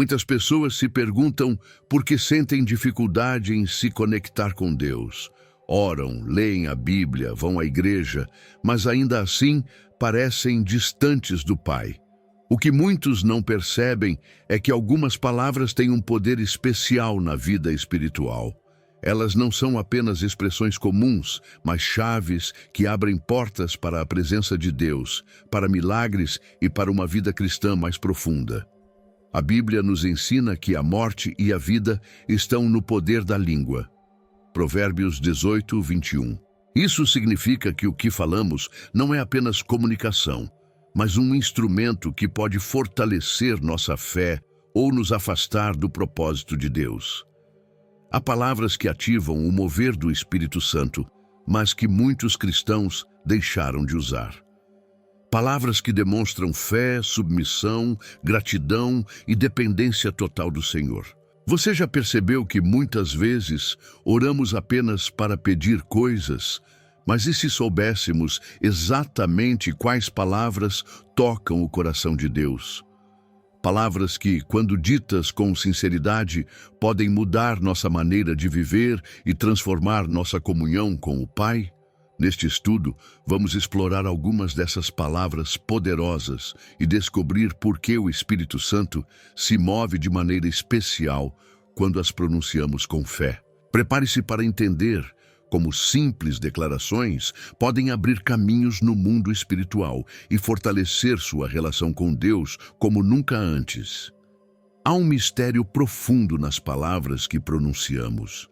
Muitas pessoas se perguntam por que sentem dificuldade em se conectar com Deus. Oram, leem a Bíblia, vão à igreja, mas ainda assim parecem distantes do Pai. O que muitos não percebem é que algumas palavras têm um poder especial na vida espiritual. Elas não são apenas expressões comuns, mas chaves que abrem portas para a presença de Deus, para milagres e para uma vida cristã mais profunda. A Bíblia nos ensina que a morte e a vida estão no poder da língua. Provérbios 18, 21. Isso significa que o que falamos não é apenas comunicação, mas um instrumento que pode fortalecer nossa fé ou nos afastar do propósito de Deus. Há palavras que ativam o mover do Espírito Santo, mas que muitos cristãos deixaram de usar. Palavras que demonstram fé, submissão, gratidão e dependência total do Senhor. Você já percebeu que muitas vezes oramos apenas para pedir coisas, mas e se soubéssemos exatamente quais palavras tocam o coração de Deus? Palavras que, quando ditas com sinceridade, podem mudar nossa maneira de viver e transformar nossa comunhão com o Pai? Neste estudo, vamos explorar algumas dessas palavras poderosas e descobrir por que o Espírito Santo se move de maneira especial quando as pronunciamos com fé. Prepare-se para entender como simples declarações podem abrir caminhos no mundo espiritual e fortalecer sua relação com Deus como nunca antes. Há um mistério profundo nas palavras que pronunciamos.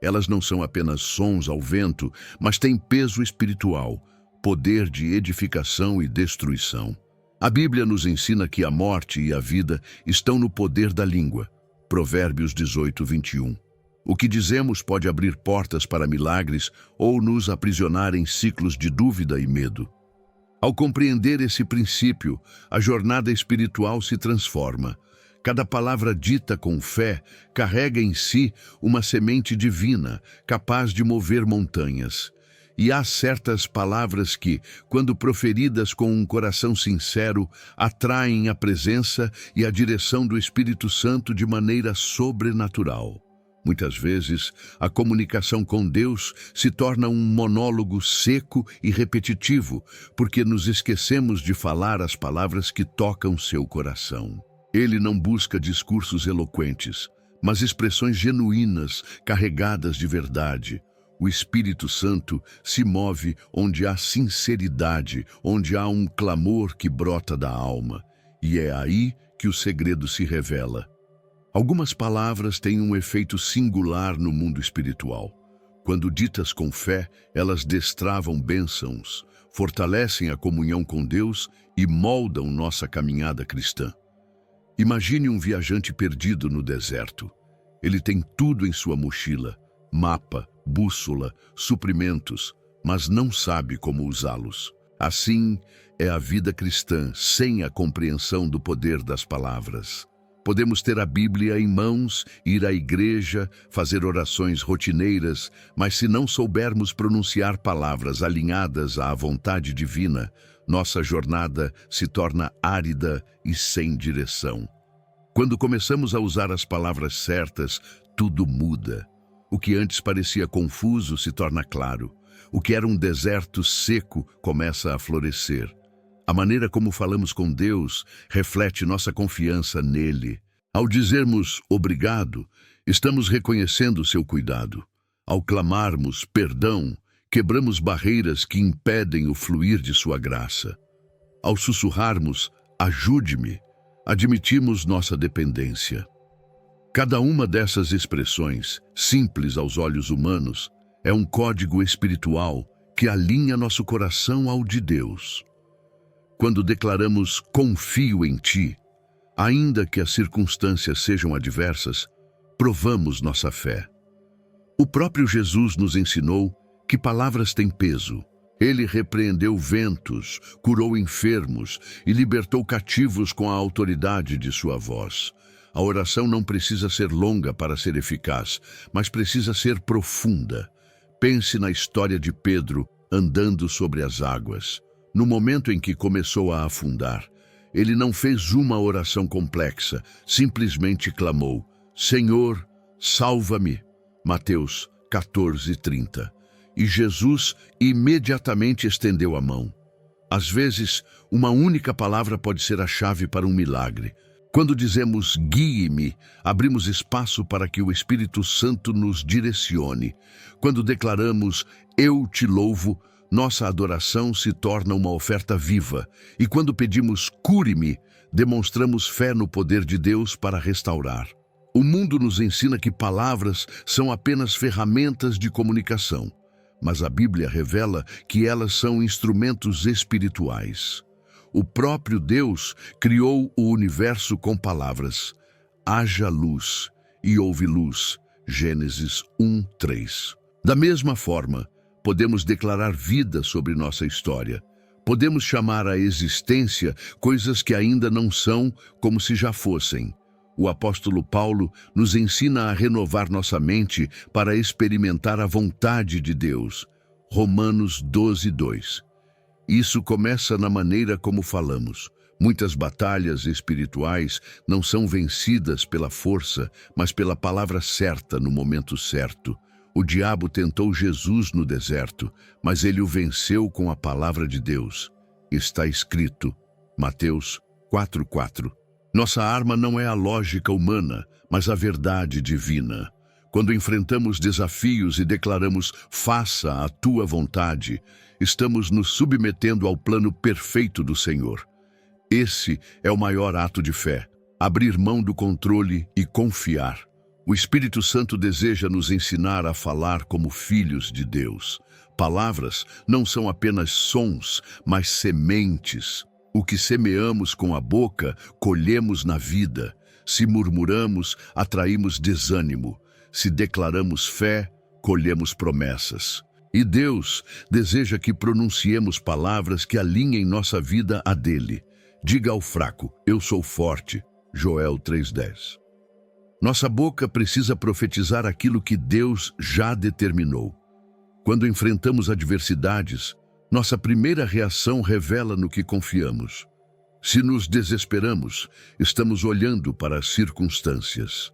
Elas não são apenas sons ao vento, mas têm peso espiritual, poder de edificação e destruição. A Bíblia nos ensina que a morte e a vida estão no poder da língua. Provérbios 18, 21. O que dizemos pode abrir portas para milagres ou nos aprisionar em ciclos de dúvida e medo. Ao compreender esse princípio, a jornada espiritual se transforma. Cada palavra dita com fé carrega em si uma semente divina, capaz de mover montanhas. E há certas palavras que, quando proferidas com um coração sincero, atraem a presença e a direção do Espírito Santo de maneira sobrenatural. Muitas vezes, a comunicação com Deus se torna um monólogo seco e repetitivo, porque nos esquecemos de falar as palavras que tocam seu coração. Ele não busca discursos eloquentes, mas expressões genuínas, carregadas de verdade. O Espírito Santo se move onde há sinceridade, onde há um clamor que brota da alma. E é aí que o segredo se revela. Algumas palavras têm um efeito singular no mundo espiritual. Quando ditas com fé, elas destravam bênçãos, fortalecem a comunhão com Deus e moldam nossa caminhada cristã. Imagine um viajante perdido no deserto. Ele tem tudo em sua mochila, mapa, bússola, suprimentos, mas não sabe como usá-los. Assim é a vida cristã sem a compreensão do poder das palavras. Podemos ter a Bíblia em mãos, ir à igreja, fazer orações rotineiras, mas se não soubermos pronunciar palavras alinhadas à vontade divina, nossa jornada se torna árida e sem direção. Quando começamos a usar as palavras certas, tudo muda. O que antes parecia confuso se torna claro. O que era um deserto seco começa a florescer. A maneira como falamos com Deus reflete nossa confiança nele. Ao dizermos obrigado, estamos reconhecendo seu cuidado. Ao clamarmos perdão, quebramos barreiras que impedem o fluir de sua graça. Ao sussurrarmos ajude-me, admitimos nossa dependência. Cada uma dessas expressões, simples aos olhos humanos, é um código espiritual que alinha nosso coração ao de Deus. Quando declaramos confio em ti, ainda que as circunstâncias sejam adversas, provamos nossa fé. O próprio Jesus nos ensinou que palavras têm peso. Ele repreendeu ventos, curou enfermos e libertou cativos com a autoridade de sua voz. A oração não precisa ser longa para ser eficaz, mas precisa ser profunda. Pense na história de Pedro andando sobre as águas. No momento em que começou a afundar, Ele não fez uma oração complexa, simplesmente clamou: Senhor, salva-me. Mateus 14:30. E Jesus imediatamente estendeu a mão. Às vezes, uma única palavra pode ser a chave para um milagre. Quando dizemos guie-me, abrimos espaço para que o Espírito Santo nos direcione. Quando declaramos eu te louvo, nossa adoração se torna uma oferta viva. E quando pedimos cure-me, demonstramos fé no poder de Deus para restaurar. O mundo nos ensina que palavras são apenas ferramentas de comunicação, mas a Bíblia revela que elas são instrumentos espirituais. O próprio Deus criou o universo com palavras. Haja luz, e houve luz. Gênesis 1:3. Da mesma forma, podemos declarar vida sobre nossa história. Podemos chamar à existência coisas que ainda não são como se já fossem. O apóstolo Paulo nos ensina a renovar nossa mente para experimentar a vontade de Deus. Romanos 12:2. Isso começa na maneira como falamos. Muitas batalhas espirituais não são vencidas pela força, mas pela palavra certa no momento certo. O diabo tentou Jesus no deserto, mas ele o venceu com a palavra de Deus. Está escrito, Mateus 4:4. Nossa arma não é a lógica humana, mas a verdade divina. Quando enfrentamos desafios e declaramos, faça a tua vontade, estamos nos submetendo ao plano perfeito do Senhor. Esse é o maior ato de fé, abrir mão do controle e confiar. O Espírito Santo deseja nos ensinar a falar como filhos de Deus. Palavras não são apenas sons, mas sementes. O que semeamos com a boca, colhemos na vida. Se murmuramos, atraímos desânimo. Se declaramos fé, colhemos promessas. E Deus deseja que pronunciemos palavras que alinhem nossa vida à dele. Diga ao fraco, eu sou forte. Joel 3:10. Nossa boca precisa profetizar aquilo que Deus já determinou. Quando enfrentamos adversidades, nossa primeira reação revela no que confiamos. Se nos desesperamos, estamos olhando para as circunstâncias.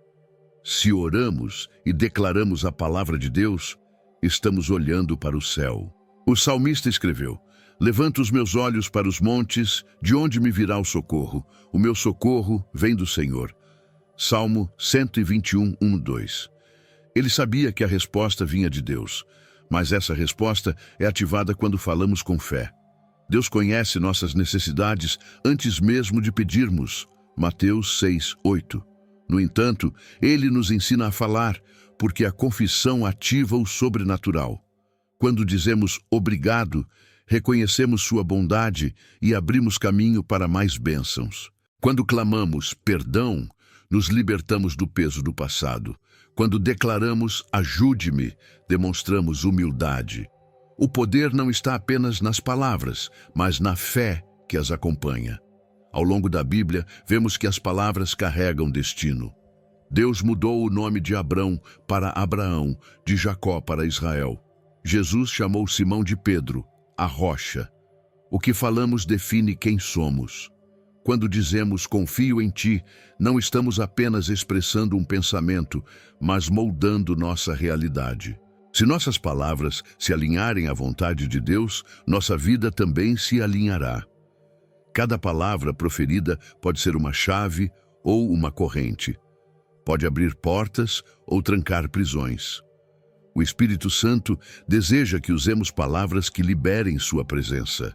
Se oramos e declaramos a palavra de Deus, estamos olhando para o céu. O salmista escreveu, levanto os meus olhos para os montes, de onde me virá o socorro? O meu socorro vem do Senhor. Salmo 121:1-2. Ele sabia que a resposta vinha de Deus, mas essa resposta é ativada quando falamos com fé. Deus conhece nossas necessidades antes mesmo de pedirmos. Mateus 6:8. No entanto, ele nos ensina a falar, porque a confissão ativa o sobrenatural. Quando dizemos obrigado, reconhecemos sua bondade e abrimos caminho para mais bênçãos. Quando clamamos perdão, nos libertamos do peso do passado. Quando declaramos ajude-me, demonstramos humildade. O poder não está apenas nas palavras, mas na fé que as acompanha. Ao longo da Bíblia, vemos que as palavras carregam destino. Deus mudou o nome de Abrão para Abraão, de Jacó para Israel. Jesus chamou Simão de Pedro, a rocha. O que falamos define quem somos. Quando dizemos confio em ti, não estamos apenas expressando um pensamento, mas moldando nossa realidade. Se nossas palavras se alinharem à vontade de Deus, nossa vida também se alinhará. Cada palavra proferida pode ser uma chave ou uma corrente. Pode abrir portas ou trancar prisões. O Espírito Santo deseja que usemos palavras que liberem sua presença.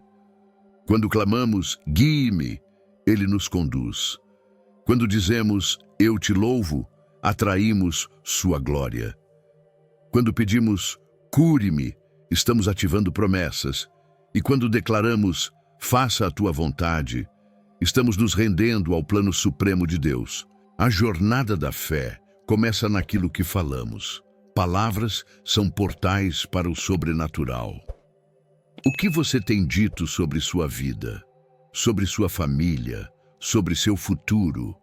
Quando clamamos, guie-me, ele nos conduz. Quando dizemos, eu te louvo, atraímos sua glória. Quando pedimos, cure-me, estamos ativando promessas. E quando declaramos, faça a tua vontade, estamos nos rendendo ao plano supremo de Deus. A jornada da fé começa naquilo que falamos. Palavras são portais para o sobrenatural. O que você tem dito sobre sua vida, sobre sua família, sobre seu futuro?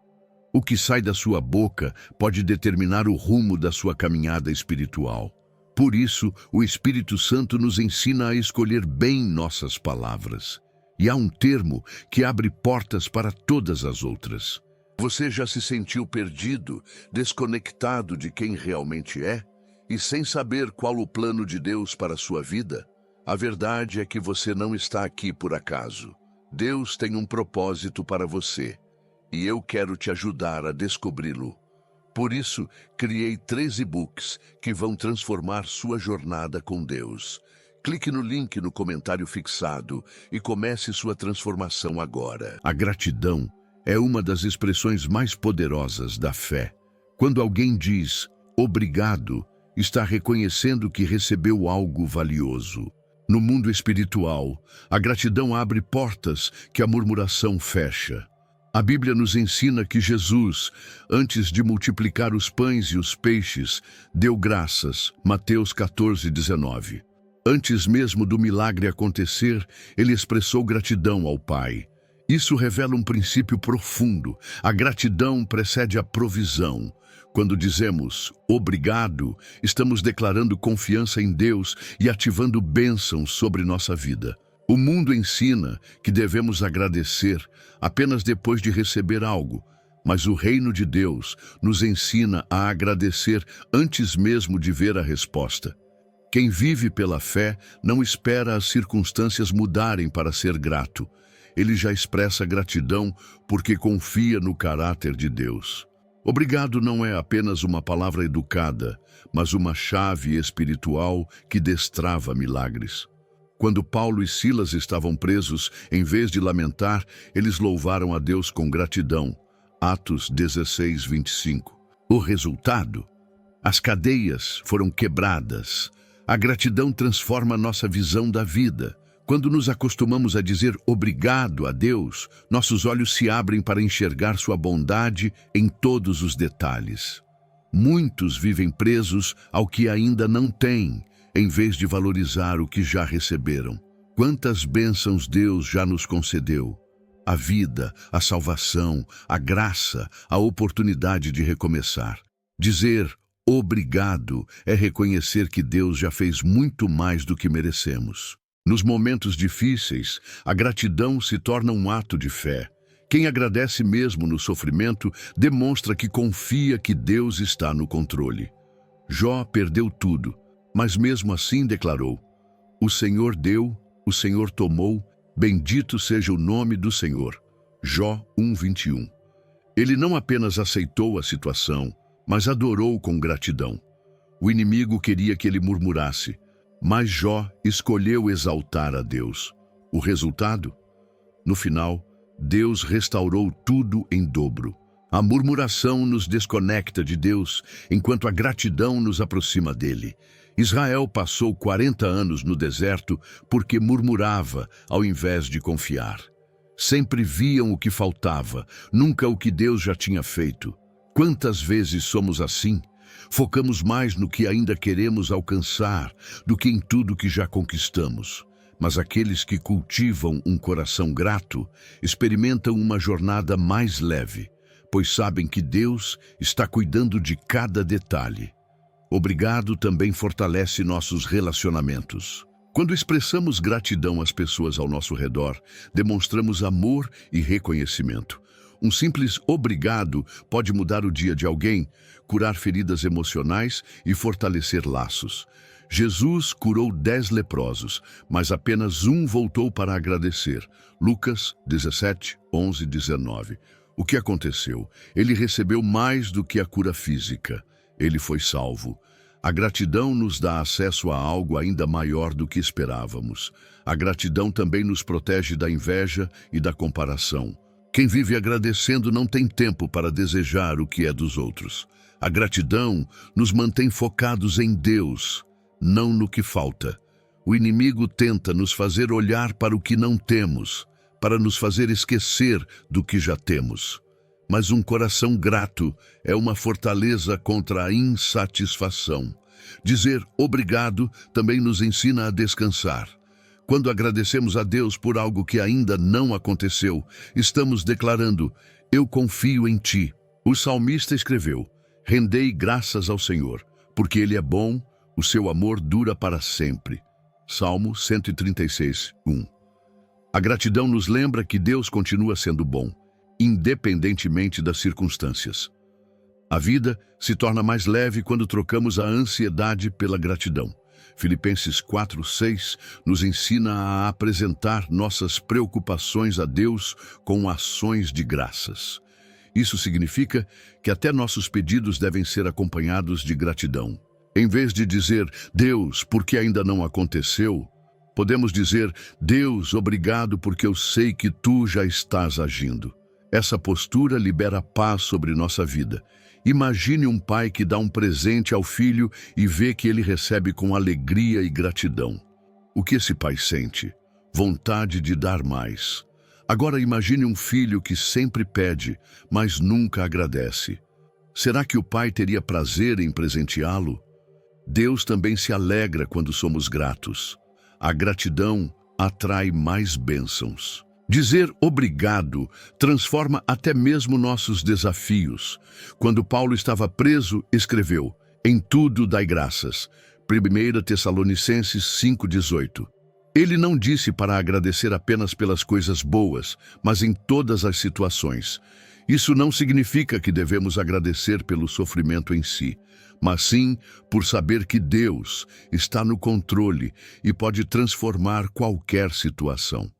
O que sai da sua boca pode determinar o rumo da sua caminhada espiritual. Por isso, o Espírito Santo nos ensina a escolher bem nossas palavras. e há um termo que abre portas para todas as outras. Você já se sentiu perdido, desconectado de quem realmente é e sem saber qual o plano de Deus para a sua vida? A verdade é que você não está aqui por acaso. Deus tem um propósito para você e eu quero te ajudar a descobri-lo. Por isso, criei 3 e-books que vão transformar sua jornada com Deus. Clique no link no comentário fixado e comece sua transformação agora. A gratidão é uma das expressões mais poderosas da fé. Quando alguém diz obrigado, está reconhecendo que recebeu algo valioso. No mundo espiritual, a gratidão abre portas que a murmuração fecha. A Bíblia nos ensina que Jesus, antes de multiplicar os pães e os peixes, deu graças. Mateus 14:19. Antes mesmo do milagre acontecer, ele expressou gratidão ao Pai. Isso revela um princípio profundo. A gratidão precede a provisão. Quando dizemos obrigado, estamos declarando confiança em Deus e ativando bênçãos sobre nossa vida. O mundo ensina que devemos agradecer apenas depois de receber algo, mas o reino de Deus nos ensina a agradecer antes mesmo de ver a resposta. Quem vive pela fé não espera as circunstâncias mudarem para ser grato. Ele já expressa gratidão porque confia no caráter de Deus. Obrigado não é apenas uma palavra educada, mas uma chave espiritual que destrava milagres. Quando Paulo e Silas estavam presos, em vez de lamentar, eles louvaram a Deus com gratidão. Atos 16:25. O resultado? As cadeias foram quebradas. A gratidão transforma nossa visão da vida. Quando nos acostumamos a dizer obrigado a Deus, nossos olhos se abrem para enxergar sua bondade em todos os detalhes. Muitos vivem presos ao que ainda não têm, em vez de valorizar o que já receberam. Quantas bênçãos Deus já nos concedeu? A vida, a salvação, a graça, a oportunidade de recomeçar. Dizer obrigado é reconhecer que Deus já fez muito mais do que merecemos. Nos momentos difíceis, a gratidão se torna um ato de fé. Quem agradece mesmo no sofrimento demonstra que confia que Deus está no controle. Jó perdeu tudo, mas mesmo assim declarou: o Senhor deu, o Senhor tomou, bendito seja o nome do Senhor. Jó 1:21. Ele não apenas aceitou a situação, mas adorou com gratidão. O inimigo queria que ele murmurasse, mas Jó escolheu exaltar a Deus. O resultado? No final, Deus restaurou tudo em dobro. A murmuração nos desconecta de Deus, enquanto a gratidão nos aproxima dele. Israel passou 40 anos no deserto porque murmurava ao invés de confiar. Sempre viam o que faltava, nunca o que Deus já tinha feito. Quantas vezes somos assim? Focamos mais no que ainda queremos alcançar do que em tudo que já conquistamos. Mas aqueles que cultivam um coração grato experimentam uma jornada mais leve, pois sabem que Deus está cuidando de cada detalhe. Obrigado também fortalece nossos relacionamentos. Quando expressamos gratidão às pessoas ao nosso redor, demonstramos amor e reconhecimento. Um simples obrigado pode mudar o dia de alguém, curar feridas emocionais e fortalecer laços. Jesus curou 10 leprosos, mas apenas um voltou para agradecer. Lucas 17:11-19. O que aconteceu? Ele recebeu mais do que a cura física. Ele foi salvo. A gratidão nos dá acesso a algo ainda maior do que esperávamos. A gratidão também nos protege da inveja e da comparação. Quem vive agradecendo não tem tempo para desejar o que é dos outros. A gratidão nos mantém focados em Deus, não no que falta. O inimigo tenta nos fazer olhar para o que não temos, para nos fazer esquecer do que já temos. Mas um coração grato é uma fortaleza contra a insatisfação. Dizer obrigado também nos ensina a descansar. Quando agradecemos a Deus por algo que ainda não aconteceu, estamos declarando: eu confio em ti. O salmista escreveu: rendei graças ao Senhor, porque Ele é bom, o seu amor dura para sempre. Salmo 136:1. A gratidão nos lembra que Deus continua sendo bom, independentemente das circunstâncias. A vida se torna mais leve quando trocamos a ansiedade pela gratidão. Filipenses 4:6 nos ensina a apresentar nossas preocupações a Deus com ações de graças. Isso significa que até nossos pedidos devem ser acompanhados de gratidão. Em vez de dizer, Deus, por que ainda não aconteceu? Podemos dizer, Deus, obrigado porque eu sei que Tu já estás agindo. Essa postura libera paz sobre nossa vida. Imagine um pai que dá um presente ao filho e vê que ele recebe com alegria e gratidão. O que esse pai sente? Vontade de dar mais. Agora imagine um filho que sempre pede, mas nunca agradece. Será que o pai teria prazer em presenteá-lo? Deus também se alegra quando somos gratos. A gratidão atrai mais bênçãos. Dizer obrigado transforma até mesmo nossos desafios. Quando Paulo estava preso, escreveu, em tudo dai graças. 1 Tessalonicenses 5:18. Ele não disse para agradecer apenas pelas coisas boas, mas em todas as situações. Isso não significa que devemos agradecer pelo sofrimento em si, mas sim por saber que Deus está no controle e pode transformar qualquer situação.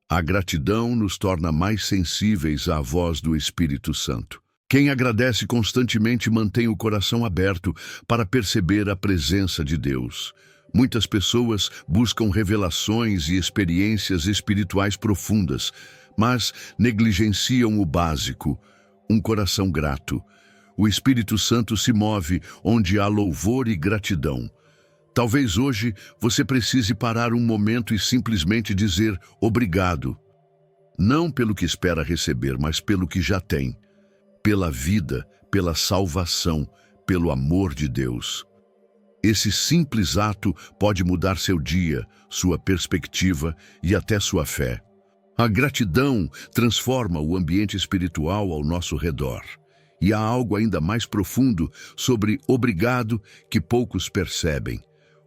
A gratidão nos torna mais sensíveis à voz do Espírito Santo. Quem agradece constantemente mantém o coração aberto para perceber a presença de Deus. Muitas pessoas buscam revelações e experiências espirituais profundas, mas negligenciam o básico, um coração grato. O Espírito Santo se move onde há louvor e gratidão. Talvez hoje você precise parar um momento e simplesmente dizer obrigado. Não pelo que espera receber, mas pelo que já tem. Pela vida, pela salvação, pelo amor de Deus. Esse simples ato pode mudar seu dia, sua perspectiva e até sua fé. A gratidão transforma o ambiente espiritual ao nosso redor. E há algo ainda mais profundo sobre obrigado que poucos percebem.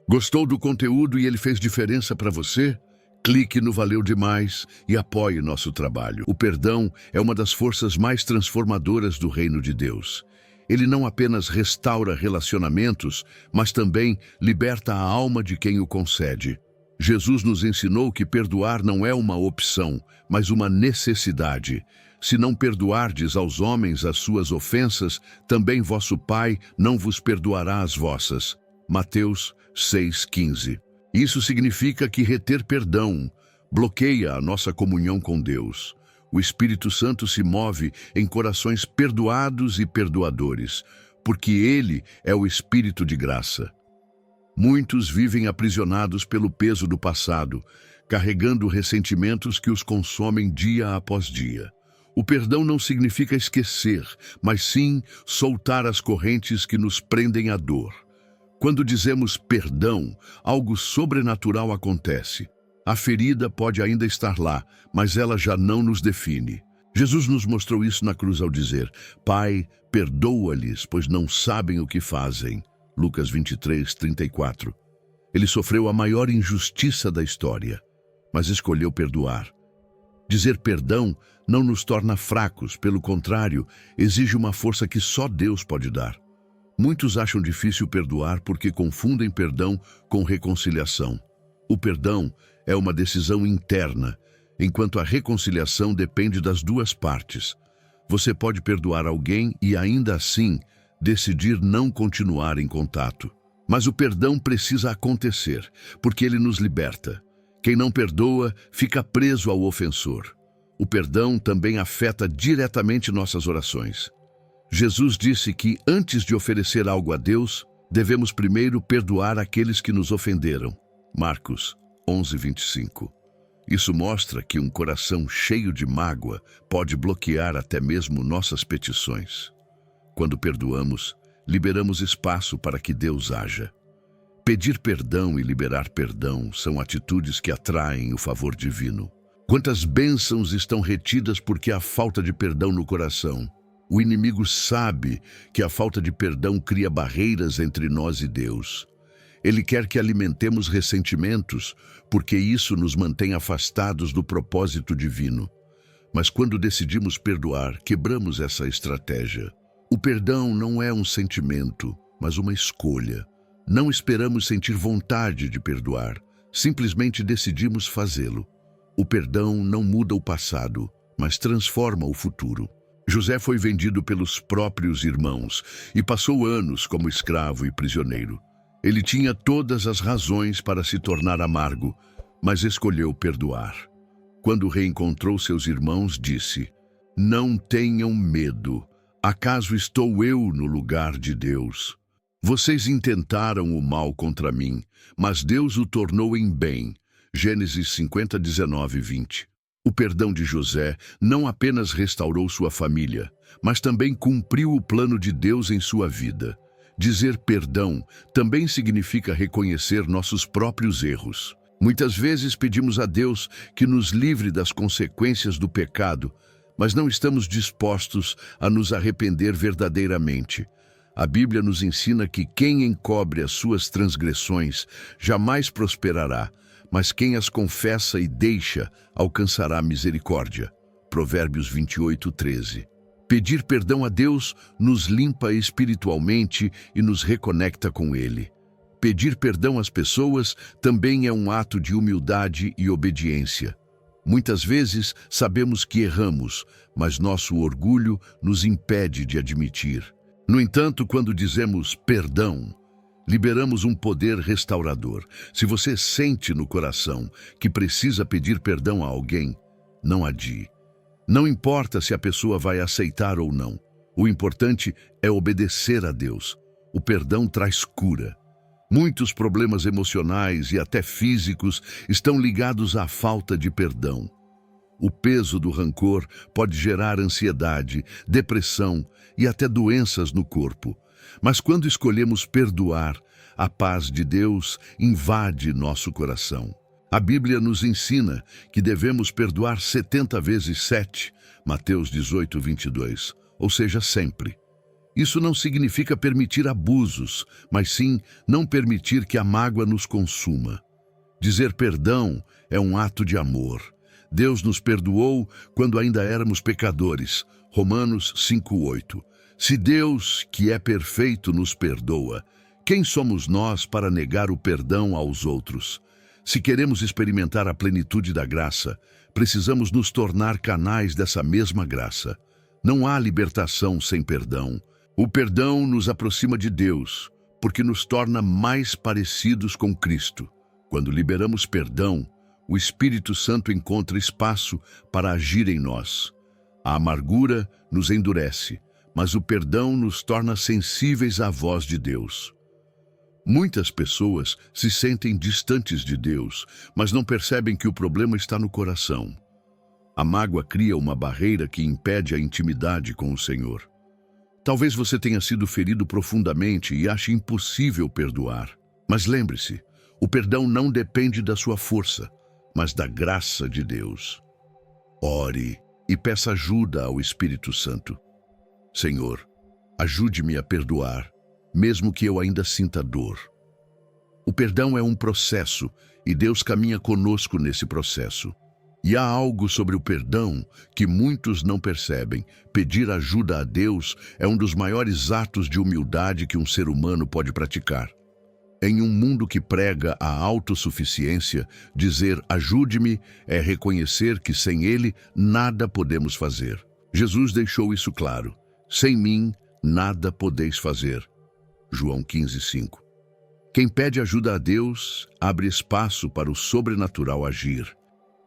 Gostou do conteúdo e ele fez diferença para você? Clique no Valeu Demais e apoie nosso trabalho. O perdão é uma das forças mais transformadoras do reino de Deus. Ele não apenas restaura relacionamentos, mas também liberta a alma de quem o concede. Jesus nos ensinou que perdoar não é uma opção, mas uma necessidade. Se não perdoardes aos homens as suas ofensas, também vosso Pai não vos perdoará as vossas. Mateus 6,15. Isso significa que reter perdão bloqueia a nossa comunhão com Deus. O Espírito Santo se move em corações perdoados e perdoadores, porque Ele é o Espírito de graça. Muitos vivem aprisionados pelo peso do passado, carregando ressentimentos que os consomem dia após dia. O perdão não significa esquecer, mas sim soltar as correntes que nos prendem à dor. Quando dizemos perdão, algo sobrenatural acontece. A ferida pode ainda estar lá, mas ela já não nos define. Jesus nos mostrou isso na cruz ao dizer, Pai, perdoa-lhes, pois não sabem o que fazem. Lucas 23:34. Ele sofreu a maior injustiça da história, mas escolheu perdoar. Dizer perdão não nos torna fracos, pelo contrário, exige uma força que só Deus pode dar. Muitos acham difícil perdoar porque confundem perdão com reconciliação. O perdão é uma decisão interna, enquanto a reconciliação depende das duas partes. Você pode perdoar alguém e ainda assim decidir não continuar em contato. Mas o perdão precisa acontecer, porque ele nos liberta. Quem não perdoa fica preso ao ofensor. O perdão também afeta diretamente nossas orações. Jesus disse que, antes de oferecer algo a Deus, devemos primeiro perdoar aqueles que nos ofenderam. Marcos 11:25. Isso mostra que um coração cheio de mágoa pode bloquear até mesmo nossas petições. Quando perdoamos, liberamos espaço para que Deus haja. Pedir perdão e liberar perdão são atitudes que atraem o favor divino. Quantas bênçãos estão retidas porque há falta de perdão no coração? O inimigo sabe que a falta de perdão cria barreiras entre nós e Deus. Ele quer que alimentemos ressentimentos, porque isso nos mantém afastados do propósito divino. Mas quando decidimos perdoar, quebramos essa estratégia. O perdão não é um sentimento, mas uma escolha. Não esperamos sentir vontade de perdoar, simplesmente decidimos fazê-lo. O perdão não muda o passado, mas transforma o futuro. José foi vendido pelos próprios irmãos e passou anos como escravo e prisioneiro. Ele tinha todas as razões para se tornar amargo, mas escolheu perdoar. Quando reencontrou seus irmãos, disse: "Não tenham medo. Acaso estou eu no lugar de Deus? Vocês intentaram o mal contra mim, mas Deus o tornou em bem." Gênesis 50, 19 e 20. O perdão de José não apenas restaurou sua família, mas também cumpriu o plano de Deus em sua vida. Dizer perdão também significa reconhecer nossos próprios erros. Muitas vezes pedimos a Deus que nos livre das consequências do pecado, mas não estamos dispostos a nos arrepender verdadeiramente. A Bíblia nos ensina que quem encobre as suas transgressões jamais prosperará, mas quem as confessa e deixa alcançará misericórdia. Provérbios 28, 13. Pedir perdão a Deus nos limpa espiritualmente e nos reconecta com Ele. Pedir perdão às pessoas também é um ato de humildade e obediência. Muitas vezes sabemos que erramos, mas nosso orgulho nos impede de admitir. No entanto, quando dizemos perdão, liberamos um poder restaurador. Se você sente no coração que precisa pedir perdão a alguém, não adie. Não importa se a pessoa vai aceitar ou não. O importante é obedecer a Deus. O perdão traz cura. Muitos problemas emocionais e até físicos estão ligados à falta de perdão. O peso do rancor pode gerar ansiedade, depressão e até doenças no corpo. Mas quando escolhemos perdoar, a paz de Deus invade nosso coração. A Bíblia nos ensina que devemos perdoar 70 vezes 7, Mateus 18, 22, ou seja, sempre. Isso não significa permitir abusos, mas sim não permitir que a mágoa nos consuma. Dizer perdão é um ato de amor. Deus nos perdoou quando ainda éramos pecadores. Romanos 5:8. Se Deus, que é perfeito, nos perdoa, quem somos nós para negar o perdão aos outros? Se queremos experimentar a plenitude da graça, precisamos nos tornar canais dessa mesma graça. Não há libertação sem perdão. O perdão nos aproxima de Deus, porque nos torna mais parecidos com Cristo. Quando liberamos perdão, o Espírito Santo encontra espaço para agir em nós. A amargura nos endurece, mas o perdão nos torna sensíveis à voz de Deus. Muitas pessoas se sentem distantes de Deus, mas não percebem que o problema está no coração. A mágoa cria uma barreira que impede a intimidade com o Senhor. Talvez você tenha sido ferido profundamente e ache impossível perdoar. Mas lembre-se, o perdão não depende da sua força, mas da graça de Deus. Ore e peça ajuda ao Espírito Santo. Senhor, ajude-me a perdoar, mesmo que eu ainda sinta dor. O perdão é um processo e Deus caminha conosco nesse processo. E há algo sobre o perdão que muitos não percebem. Pedir ajuda a Deus é um dos maiores atos de humildade que um ser humano pode praticar. Em um mundo que prega a autossuficiência, dizer ajude-me é reconhecer que sem Ele nada podemos fazer. Jesus deixou isso claro. Sem mim, nada podeis fazer. João 15:5. Quem pede ajuda a Deus, abre espaço para o sobrenatural agir.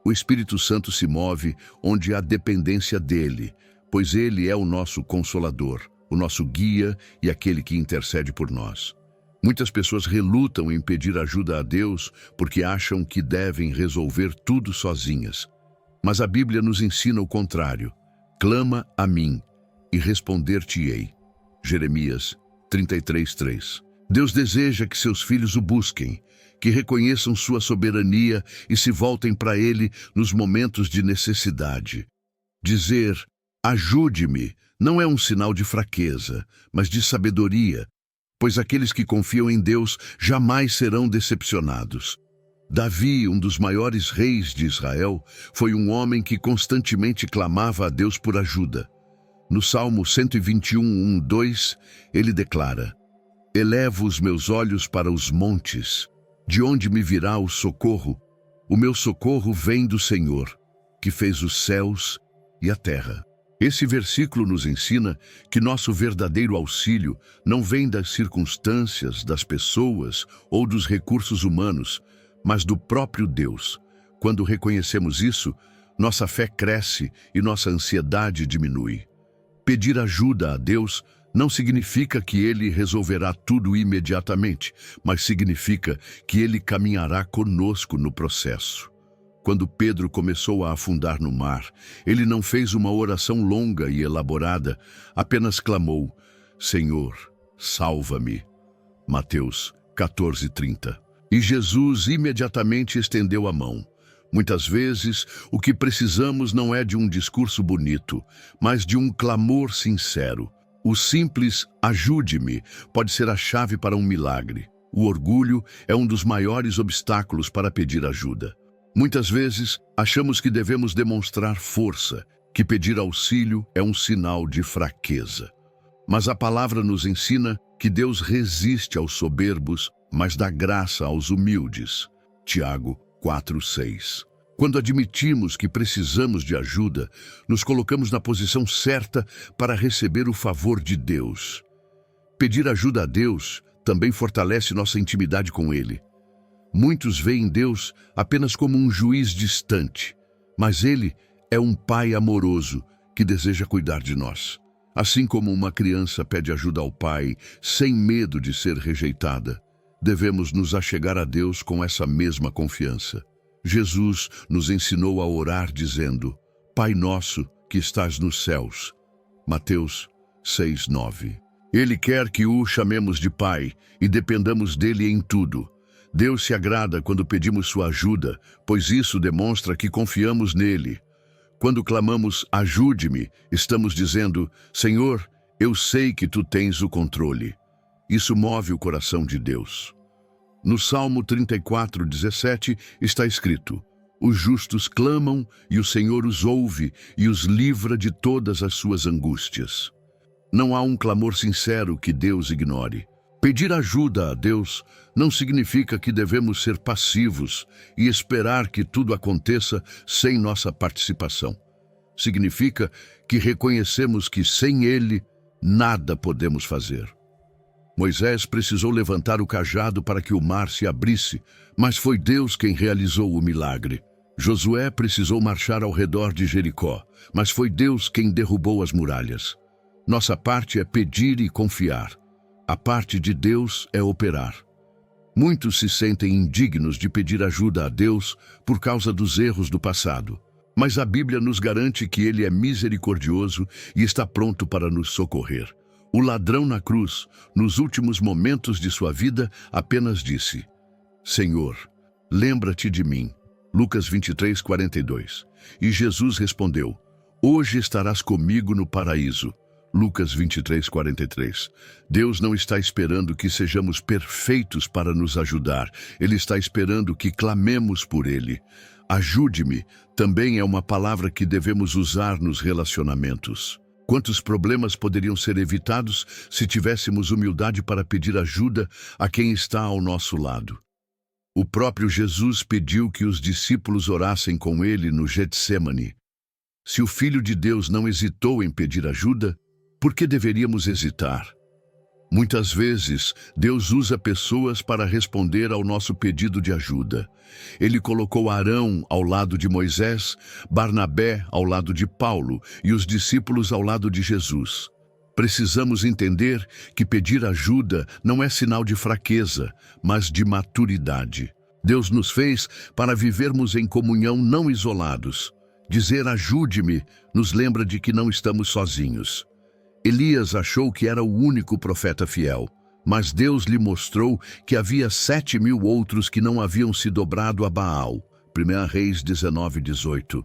O Espírito Santo se move onde há dependência dele, pois ele é o nosso consolador, o nosso guia e aquele que intercede por nós. Muitas pessoas relutam em pedir ajuda a Deus porque acham que devem resolver tudo sozinhas. Mas a Bíblia nos ensina o contrário. Clama a mim e responder-te-ei. Jeremias 33:3. Deus deseja que seus filhos o busquem, que reconheçam sua soberania e se voltem para Ele nos momentos de necessidade. Dizer, ajude-me, não é um sinal de fraqueza, mas de sabedoria. pois aqueles que confiam em Deus jamais serão decepcionados. Davi, um dos maiores reis de Israel, foi um homem que constantemente clamava a Deus por ajuda. No Salmo 121, 2, ele declara: Elevo os meus olhos para os montes, de onde me virá o socorro? O meu socorro vem do Senhor, que fez os céus e a terra. Esse versículo nos ensina que nosso verdadeiro auxílio não vem das circunstâncias, das pessoas ou dos recursos humanos, mas do próprio Deus. Quando reconhecemos isso, nossa fé cresce e nossa ansiedade diminui. Pedir ajuda a Deus não significa que Ele resolverá tudo imediatamente, mas significa que Ele caminhará conosco no processo. Quando Pedro começou a afundar no mar, ele não fez uma oração longa e elaborada, apenas clamou: Senhor, salva-me. Mateus 14:30. E Jesus imediatamente estendeu a mão. Muitas vezes, o que precisamos não é de um discurso bonito, mas de um clamor sincero. O simples ajude-me pode ser a chave para um milagre. O orgulho é um dos maiores obstáculos para pedir ajuda. Muitas vezes, achamos que devemos demonstrar força, que pedir auxílio é um sinal de fraqueza. Mas a palavra nos ensina que Deus resiste aos soberbos, mas dá graça aos humildes. Tiago 4:6. Quando admitimos que precisamos de ajuda, nos colocamos na posição certa para receber o favor de Deus. Pedir ajuda a Deus também fortalece nossa intimidade com Ele. Muitos veem Deus apenas como um juiz distante, mas Ele é um Pai amoroso que deseja cuidar de nós. Assim como uma criança pede ajuda ao pai sem medo de ser rejeitada, devemos nos achegar a Deus com essa mesma confiança. Jesus nos ensinou a orar dizendo: Pai nosso que estás nos céus. Mateus 6:9. Ele quer que o chamemos de Pai e dependamos dele em tudo. Deus se agrada quando pedimos sua ajuda, pois isso demonstra que confiamos nele. Quando clamamos, ajude-me, estamos dizendo: Senhor, eu sei que tu tens o controle. Isso move o coração de Deus. No Salmo 34:17 está escrito: Os justos clamam e o Senhor os ouve e os livra de todas as suas angústias. Não há um clamor sincero que Deus ignore. Pedir ajuda a Deus não significa que devemos ser passivos e esperar que tudo aconteça sem nossa participação. Significa que reconhecemos que sem Ele, nada podemos fazer. Moisés precisou levantar o cajado para que o mar se abrisse, mas foi Deus quem realizou o milagre. Josué precisou marchar ao redor de Jericó, mas foi Deus quem derrubou as muralhas. Nossa parte é pedir e confiar. A parte de Deus é operar. Muitos se sentem indignos de pedir ajuda a Deus por causa dos erros do passado. Mas a Bíblia nos garante que Ele é misericordioso e está pronto para nos socorrer. O ladrão na cruz, nos últimos momentos de sua vida, apenas disse: Senhor, lembra-te de mim. Lucas 23:42. E Jesus respondeu: Hoje estarás comigo no paraíso. Lucas 23:43. Deus não está esperando que sejamos perfeitos para nos ajudar. Ele está esperando que clamemos por Ele. Ajude-me também é uma palavra que devemos usar nos relacionamentos. Quantos problemas poderiam ser evitados se tivéssemos humildade para pedir ajuda a quem está ao nosso lado? O próprio Jesus pediu que os discípulos orassem com Ele no Getsêmani. Se o Filho de Deus não hesitou em pedir ajuda, por que deveríamos hesitar? Muitas vezes, Deus usa pessoas para responder ao nosso pedido de ajuda. Ele colocou Arão ao lado de Moisés, Barnabé ao lado de Paulo e os discípulos ao lado de Jesus. Precisamos entender que pedir ajuda não é sinal de fraqueza, mas de maturidade. Deus nos fez para vivermos em comunhão, não isolados. Dizer ajude-me nos lembra de que não estamos sozinhos. Elias achou que era o único profeta fiel, mas Deus lhe mostrou que havia 7.000 outros que não haviam se dobrado a Baal. 1 Reis 19:18.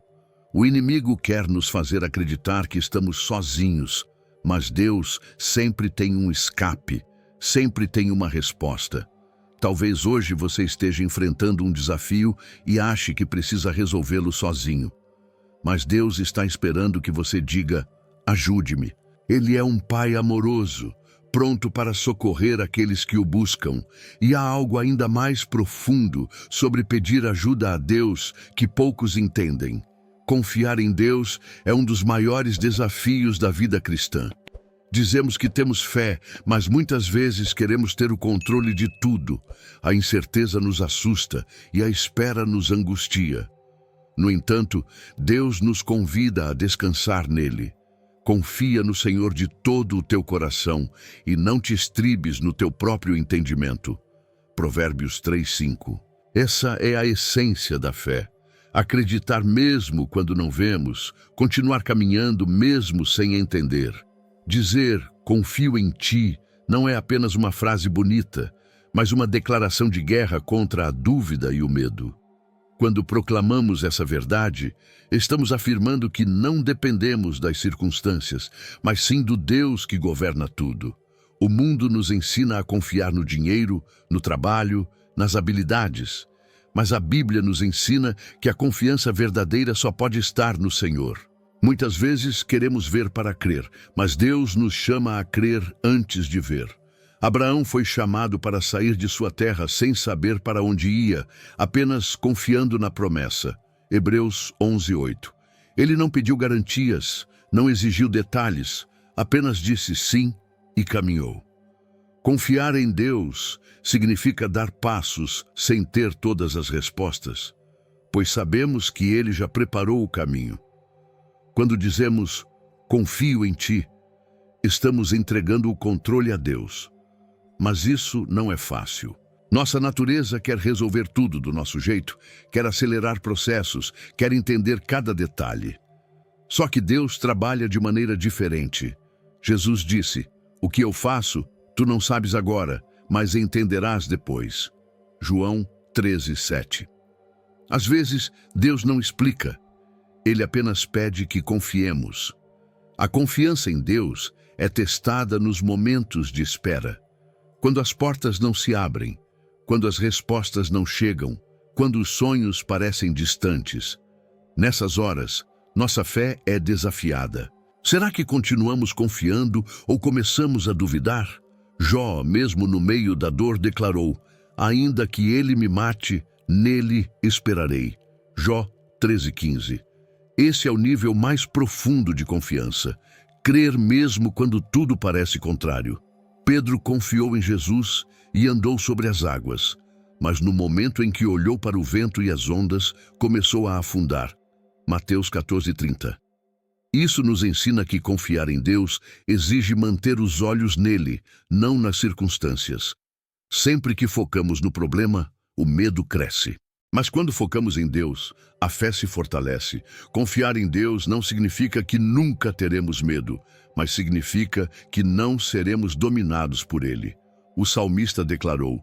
O inimigo quer nos fazer acreditar que estamos sozinhos, mas Deus sempre tem um escape. sempre tem uma resposta. Talvez hoje você esteja enfrentando um desafio e ache que precisa resolvê-lo sozinho. Mas Deus está esperando que você diga: ajude-me. Ele é um Pai amoroso, pronto para socorrer aqueles que o buscam. E há algo ainda mais profundo sobre pedir ajuda a Deus que poucos entendem. Confiar em Deus é um dos maiores desafios da vida cristã. Dizemos que temos fé, mas muitas vezes queremos ter o controle de tudo. A incerteza nos assusta e a espera nos angustia. No entanto, Deus nos convida a descansar nele. Confia no Senhor de todo o teu coração e não te estribes no teu próprio entendimento. Provérbios 3:5. Essa é a essência da fé. Acreditar mesmo quando não vemos, continuar caminhando mesmo sem entender. Dizer confio em ti não é apenas uma frase bonita, mas uma declaração de guerra contra a dúvida e o medo. Quando proclamamos essa verdade, estamos afirmando que não dependemos das circunstâncias, mas sim do Deus que governa tudo. O mundo nos ensina a confiar no dinheiro, no trabalho, nas habilidades, mas a Bíblia nos ensina que a confiança verdadeira só pode estar no Senhor. Muitas vezes queremos ver para crer, mas Deus nos chama a crer antes de ver. Abraão foi chamado para sair de sua terra sem saber para onde ia, apenas confiando na promessa. Hebreus 11:8. Ele não pediu garantias, não exigiu detalhes, apenas disse sim e caminhou. Confiar em Deus significa dar passos sem ter todas as respostas, pois sabemos que Ele já preparou o caminho. Quando dizemos, confio em ti, estamos entregando o controle a Deus. Mas isso não é fácil. Nossa natureza quer resolver tudo do nosso jeito, quer acelerar processos, quer entender cada detalhe. Só que Deus trabalha de maneira diferente. Jesus disse, o que eu faço, tu não sabes agora, mas entenderás depois. João 13:7. Às vezes, Deus não explica. Ele apenas pede que confiemos. A confiança em Deus é testada nos momentos de espera. Quando as portas não se abrem, quando as respostas não chegam, quando os sonhos parecem distantes. Nessas horas, nossa fé é desafiada. Será que continuamos confiando ou começamos a duvidar? Jó, mesmo no meio da dor, declarou, ainda que ele me mate, nele esperarei. Jó 13:15. Esse é o nível mais profundo de confiança. Crer mesmo quando tudo parece contrário. Pedro confiou em Jesus e andou sobre as águas, mas no momento em que olhou para o vento e as ondas, começou a afundar. Mateus 14:30. Isso nos ensina que confiar em Deus exige manter os olhos nele, não nas circunstâncias. Sempre que focamos no problema, o medo cresce. Mas quando focamos em Deus, a fé se fortalece. Confiar em Deus não significa que nunca teremos medo, mas significa que não seremos dominados por ele. O salmista declarou,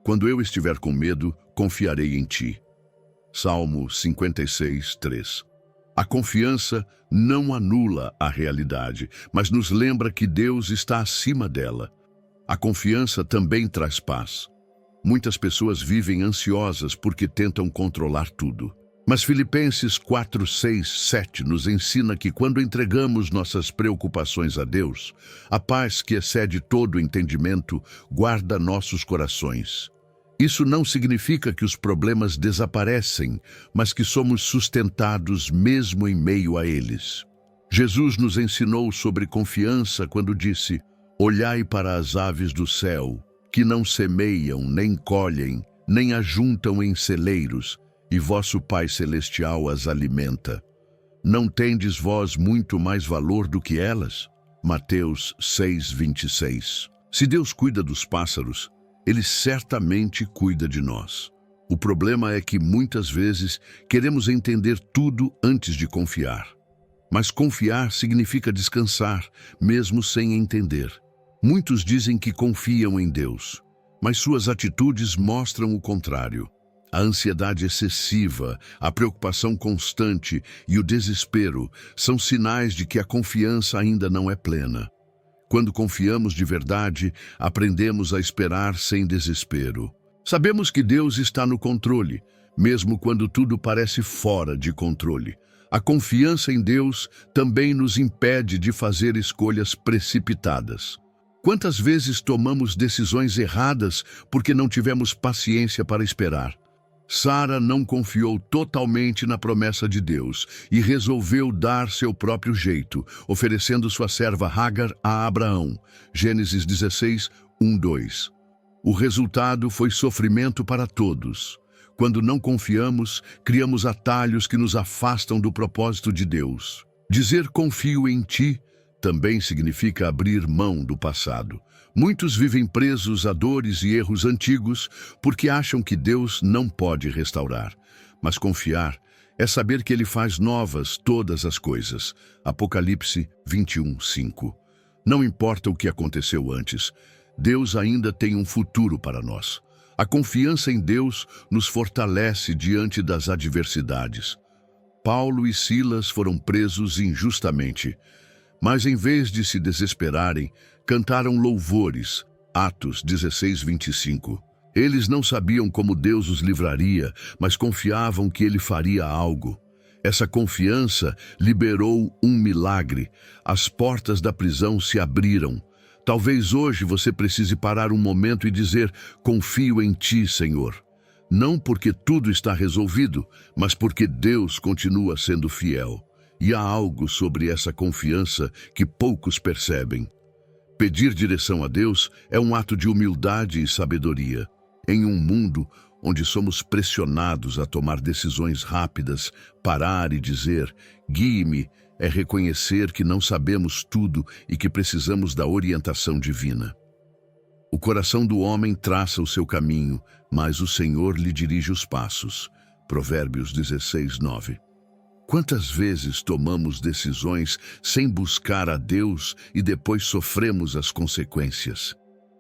quando eu estiver com medo, confiarei em ti. Salmo 56:3. A confiança não anula a realidade, mas nos lembra que Deus está acima dela. A confiança também traz paz. Muitas pessoas vivem ansiosas porque tentam controlar tudo. Mas Filipenses 4:6-7 nos ensina que quando entregamos nossas preocupações a Deus, a paz que excede todo entendimento guarda nossos corações. Isso não significa que os problemas desaparecem, mas que somos sustentados mesmo em meio a eles. Jesus nos ensinou sobre confiança quando disse, olhai para as aves do céu, que não semeiam, nem colhem, nem ajuntam em celeiros, e vosso Pai Celestial as alimenta. Não tendes vós muito mais valor do que elas? Mateus 6:26. Se Deus cuida dos pássaros, Ele certamente cuida de nós. O problema é que muitas vezes queremos entender tudo antes de confiar. Mas confiar significa descansar, mesmo sem entender. Muitos dizem que confiam em Deus, mas suas atitudes mostram o contrário. A ansiedade excessiva, a preocupação constante e o desespero são sinais de que a confiança ainda não é plena. Quando confiamos de verdade, aprendemos a esperar sem desespero. Sabemos que Deus está no controle, mesmo quando tudo parece fora de controle. A confiança em Deus também nos impede de fazer escolhas precipitadas. Quantas vezes tomamos decisões erradas porque não tivemos paciência para esperar? Sara não confiou totalmente na promessa de Deus e resolveu dar seu próprio jeito, oferecendo sua serva Hagar a Abraão. Gênesis 16, 1-2. O resultado foi sofrimento para todos. Quando não confiamos, criamos atalhos que nos afastam do propósito de Deus. Dizer confio em ti também significa abrir mão do passado. Muitos vivem presos a dores e erros antigos porque acham que Deus não pode restaurar. Mas confiar é saber que Ele faz novas todas as coisas. Apocalipse 21:5. Não importa o que aconteceu antes, Deus ainda tem um futuro para nós. A confiança em Deus nos fortalece diante das adversidades. Paulo e Silas foram presos injustamente, mas em vez de se desesperarem, cantaram louvores. Atos 16:25. Eles não sabiam como Deus os livraria, mas confiavam que Ele faria algo. Essa confiança liberou um milagre. As portas da prisão se abriram. Talvez hoje você precise parar um momento e dizer: confio em Ti, Senhor. Não porque tudo está resolvido, mas porque Deus continua sendo fiel. E há algo sobre essa confiança que poucos percebem. Pedir direção a Deus é um ato de humildade e sabedoria. Em um mundo onde somos pressionados a tomar decisões rápidas, parar e dizer, guie-me, é reconhecer que não sabemos tudo e que precisamos da orientação divina. O coração do homem traça o seu caminho, mas o Senhor lhe dirige os passos. Provérbios 16:9. Quantas vezes tomamos decisões sem buscar a Deus e depois sofremos as consequências?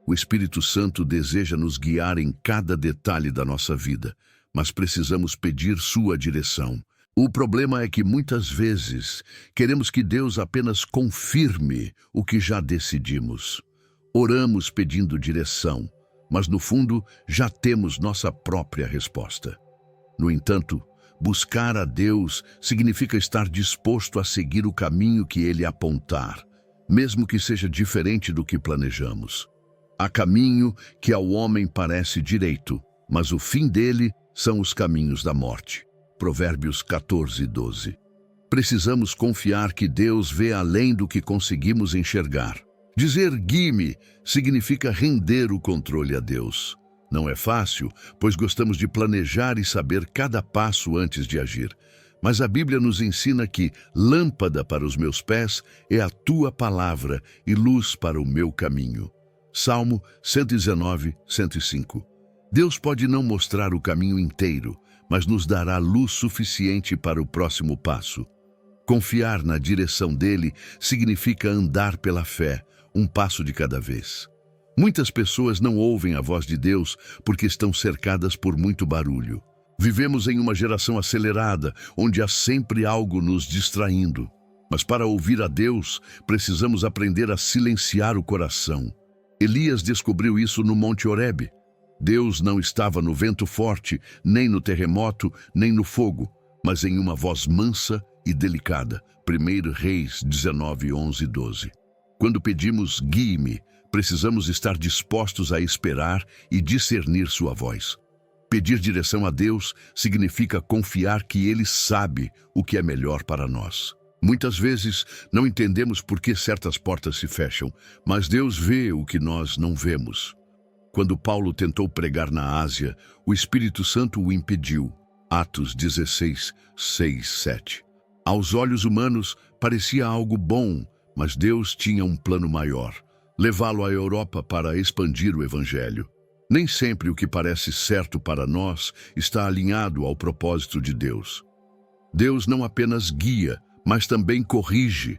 O Espírito Santo deseja nos guiar em cada detalhe da nossa vida, mas precisamos pedir sua direção. O problema é que muitas vezes queremos que Deus apenas confirme o que já decidimos. Oramos pedindo direção, mas no fundo já temos nossa própria resposta. No entanto, buscar a Deus significa estar disposto a seguir o caminho que Ele apontar, mesmo que seja diferente do que planejamos. Há caminho que ao homem parece direito, mas o fim dele são os caminhos da morte. Provérbios 14:12. Precisamos confiar que Deus vê além do que conseguimos enxergar. Dizer guie-me significa render o controle a Deus. Não é fácil, pois gostamos de planejar e saber cada passo antes de agir. Mas a Bíblia nos ensina que lâmpada para os meus pés é a tua palavra e luz para o meu caminho. Salmo 119, 105. Deus pode não mostrar o caminho inteiro, mas nos dará luz suficiente para o próximo passo. Confiar na direção dele significa andar pela fé, um passo de cada vez. Muitas pessoas não ouvem a voz de Deus porque estão cercadas por muito barulho. Vivemos em uma geração acelerada, onde há sempre algo nos distraindo. Mas para ouvir a Deus, precisamos aprender a silenciar o coração. Elias descobriu isso no Monte Horebe. Deus não estava no vento forte, nem no terremoto, nem no fogo, mas em uma voz mansa e delicada. 1 Reis 19, 11 e 12. Quando pedimos guie-me, precisamos estar dispostos a esperar e discernir sua voz. Pedir direção a Deus significa confiar que Ele sabe o que é melhor para nós. Muitas vezes não entendemos por que certas portas se fecham, mas Deus vê o que nós não vemos. Quando Paulo tentou pregar na Ásia, o Espírito Santo o impediu. Atos 16, 6, 7. Aos olhos humanos parecia algo bom, mas Deus tinha um plano maior: levá-lo à Europa para expandir o Evangelho. Nem sempre o que parece certo para nós está alinhado ao propósito de Deus. Deus não apenas guia, mas também corrige.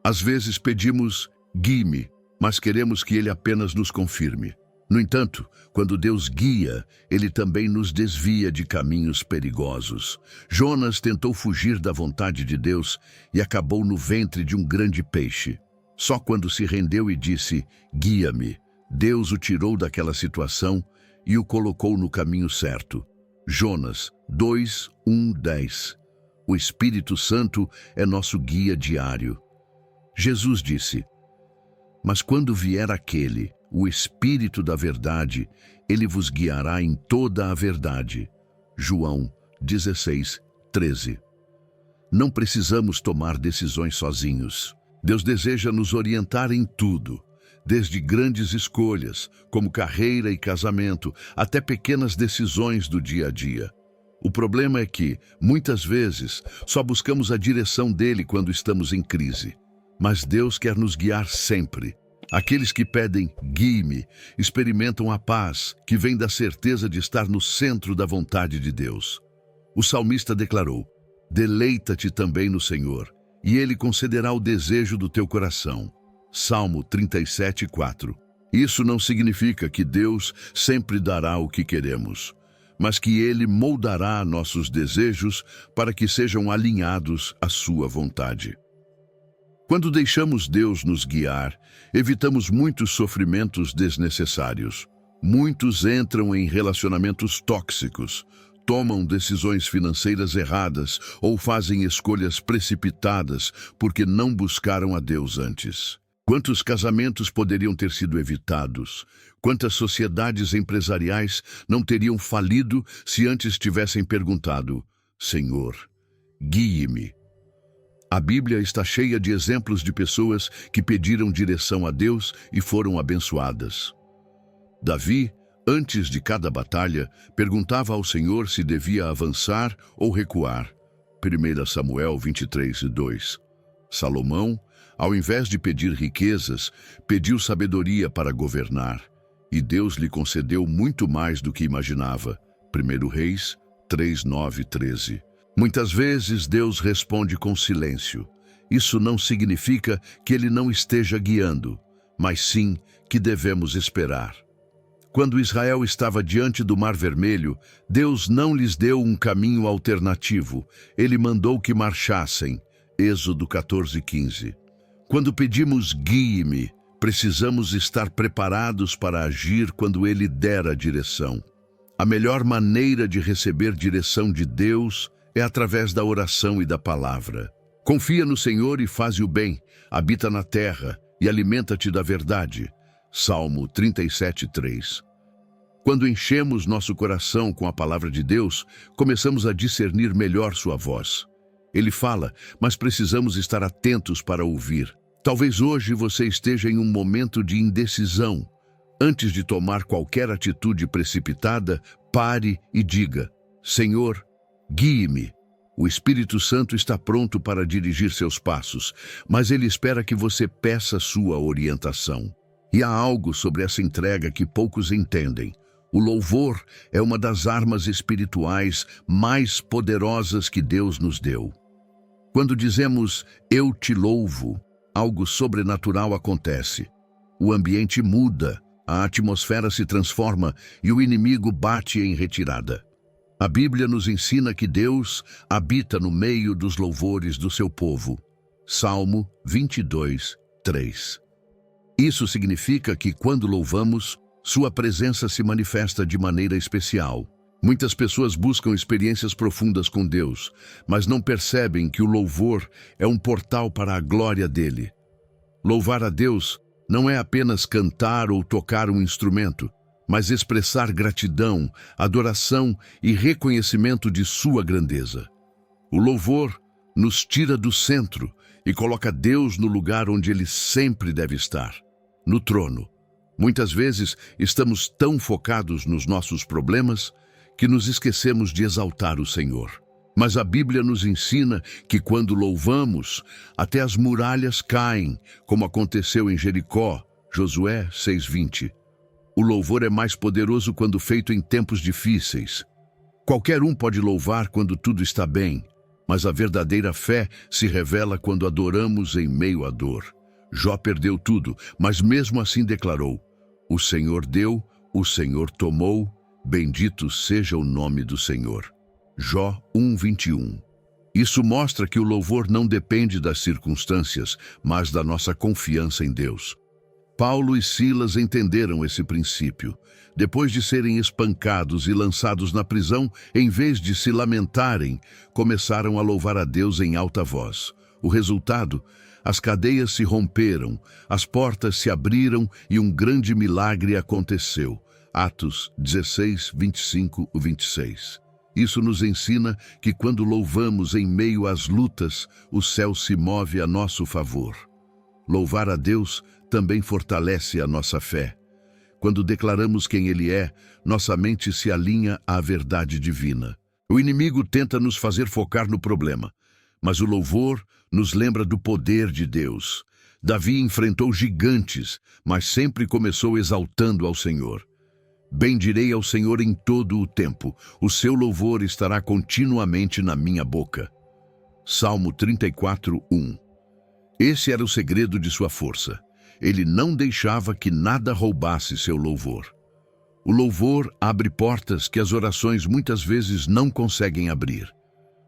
Às vezes pedimos guie-me, mas queremos que Ele apenas nos confirme. No entanto, quando Deus guia, Ele também nos desvia de caminhos perigosos. Jonas tentou fugir da vontade de Deus e acabou no ventre de um grande peixe. Só quando se rendeu e disse, guia-me, Deus o tirou daquela situação e o colocou no caminho certo. Jonas 2, 1, 10. O Espírito Santo é nosso guia diário. Jesus disse, mas quando vier aquele, o Espírito da verdade, ele vos guiará em toda a verdade. João 16, 13. Não precisamos tomar decisões sozinhos. Deus deseja nos orientar em tudo, desde grandes escolhas, como carreira e casamento, até pequenas decisões do dia a dia. O problema é que, muitas vezes, só buscamos a direção dele quando estamos em crise. Mas Deus quer nos guiar sempre. Aqueles que pedem, guie-me, experimentam a paz que vem da certeza de estar no centro da vontade de Deus. O salmista declarou, deleita-te também no Senhor, e Ele concederá o desejo do teu coração. Salmo 37, 4. Isso não significa que Deus sempre dará o que queremos, mas que Ele moldará nossos desejos para que sejam alinhados à sua vontade. Quando deixamos Deus nos guiar, evitamos muitos sofrimentos desnecessários. Muitos entram em relacionamentos tóxicos, tomam decisões financeiras erradas ou fazem escolhas precipitadas porque não buscaram a Deus antes. Quantos casamentos poderiam ter sido evitados? Quantas sociedades empresariais não teriam falido se antes tivessem perguntado, Senhor, guie-me. A Bíblia está cheia de exemplos de pessoas que pediram direção a Deus e foram abençoadas. Davi, antes de cada batalha, perguntava ao Senhor se devia avançar ou recuar. 1 Samuel 23, 2. Salomão, ao invés de pedir riquezas, pediu sabedoria para governar, e Deus lhe concedeu muito mais do que imaginava. 1 Reis 3, 9, 13. Muitas vezes Deus responde com silêncio. Isso não significa que Ele não esteja guiando, mas sim que devemos esperar. Quando Israel estava diante do Mar Vermelho, Deus não lhes deu um caminho alternativo. Ele mandou que marchassem. Êxodo 14, 15. Quando pedimos guie-me, precisamos estar preparados para agir quando Ele der a direção. A melhor maneira de receber direção de Deus é através da oração e da palavra. Confia no Senhor e faze o bem, habita na terra e alimenta-te da verdade. Salmo 37, 3. Quando enchemos nosso coração com a palavra de Deus, começamos a discernir melhor sua voz. Ele fala, mas precisamos estar atentos para ouvir. Talvez hoje você esteja em um momento de indecisão. Antes de tomar qualquer atitude precipitada, pare e diga, Senhor, guie-me. O Espírito Santo está pronto para dirigir seus passos, mas ele espera que você peça sua orientação. E há algo sobre essa entrega que poucos entendem. O louvor é uma das armas espirituais mais poderosas que Deus nos deu. Quando dizemos, eu te louvo, algo sobrenatural acontece. O ambiente muda, a atmosfera se transforma e o inimigo bate em retirada. A Bíblia nos ensina que Deus habita no meio dos louvores do seu povo. Salmo 22, 3. Isso significa que quando louvamos, sua presença se manifesta de maneira especial. Muitas pessoas buscam experiências profundas com Deus, mas não percebem que o louvor é um portal para a glória dele. Louvar a Deus não é apenas cantar ou tocar um instrumento, mas expressar gratidão, adoração e reconhecimento de sua grandeza. O louvor nos tira do centro e coloca Deus no lugar onde Ele sempre deve estar, no trono. Muitas vezes estamos tão focados nos nossos problemas que nos esquecemos de exaltar o Senhor. Mas a Bíblia nos ensina que quando louvamos, até as muralhas caem, como aconteceu em Jericó, Josué 6:20. O louvor é mais poderoso quando feito em tempos difíceis. Qualquer um pode louvar quando tudo está bem, mas a verdadeira fé se revela quando adoramos em meio à dor. Jó perdeu tudo, mas mesmo assim declarou, o Senhor deu, o Senhor tomou, bendito seja o nome do Senhor. Jó 1:21. Isso mostra que o louvor não depende das circunstâncias, mas da nossa confiança em Deus. Paulo e Silas entenderam esse princípio. Depois de serem espancados e lançados na prisão, em vez de se lamentarem, começaram a louvar a Deus em alta voz. O resultado? As cadeias se romperam, as portas se abriram e um grande milagre aconteceu. Atos 16, 25 e 26. Isso nos ensina que quando louvamos em meio às lutas, o céu se move a nosso favor. Louvar a Deus também fortalece a nossa fé. Quando declaramos quem Ele é, nossa mente se alinha à verdade divina. O inimigo tenta nos fazer focar no problema, mas o louvor nos lembra do poder de Deus. Davi enfrentou gigantes, mas sempre começou exaltando ao Senhor. Bendirei ao Senhor em todo o tempo, o seu louvor estará continuamente na minha boca. Salmo 34, 1. Esse era o segredo de sua força. Ele não deixava que nada roubasse seu louvor. O louvor abre portas que as orações muitas vezes não conseguem abrir.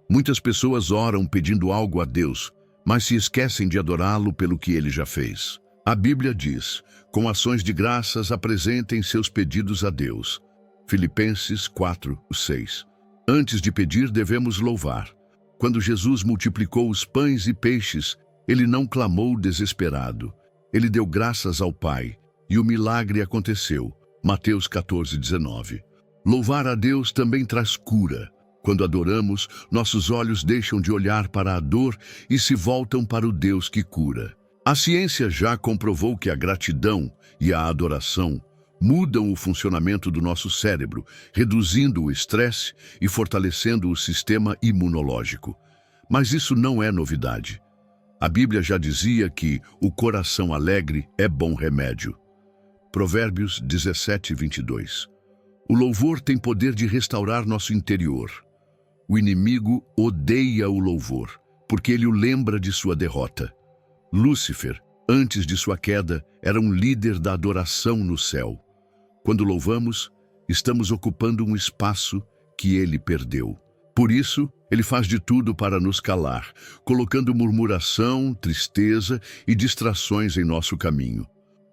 Muitas pessoas oram pedindo algo a Deus, mas se esquecem de adorá-lo pelo que ele já fez. A Bíblia diz: com ações de graças apresentem seus pedidos a Deus. Filipenses 4, 6. Antes de pedir, devemos louvar. Quando Jesus multiplicou os pães e peixes, ele não clamou desesperado. Ele deu graças ao Pai, e o milagre aconteceu. Mateus 14, 19. Louvar a Deus também traz cura. Quando adoramos, nossos olhos deixam de olhar para a dor e se voltam para o Deus que cura. A ciência já comprovou que a gratidão e a adoração mudam o funcionamento do nosso cérebro, reduzindo o estresse e fortalecendo o sistema imunológico. Mas isso não é novidade. A Bíblia já dizia que o coração alegre é bom remédio. Provérbios 17, 22. O louvor tem poder de restaurar nosso interior. O inimigo odeia o louvor, porque ele o lembra de sua derrota. Lúcifer, antes de sua queda, era um líder da adoração no céu. Quando louvamos, estamos ocupando um espaço que ele perdeu. Por isso, ele faz de tudo para nos calar, colocando murmuração, tristeza e distrações em nosso caminho.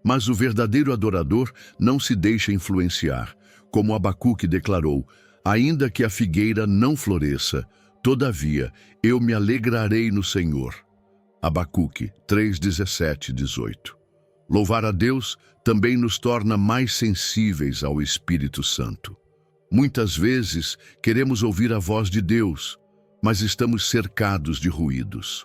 Mas o verdadeiro adorador não se deixa influenciar, como Abacuque declarou: ainda que a figueira não floresça, todavia eu me alegrarei no Senhor. Abacuque 3, 17, 18. Louvar a Deus também nos torna mais sensíveis ao Espírito Santo. Muitas vezes queremos ouvir a voz de Deus, mas estamos cercados de ruídos.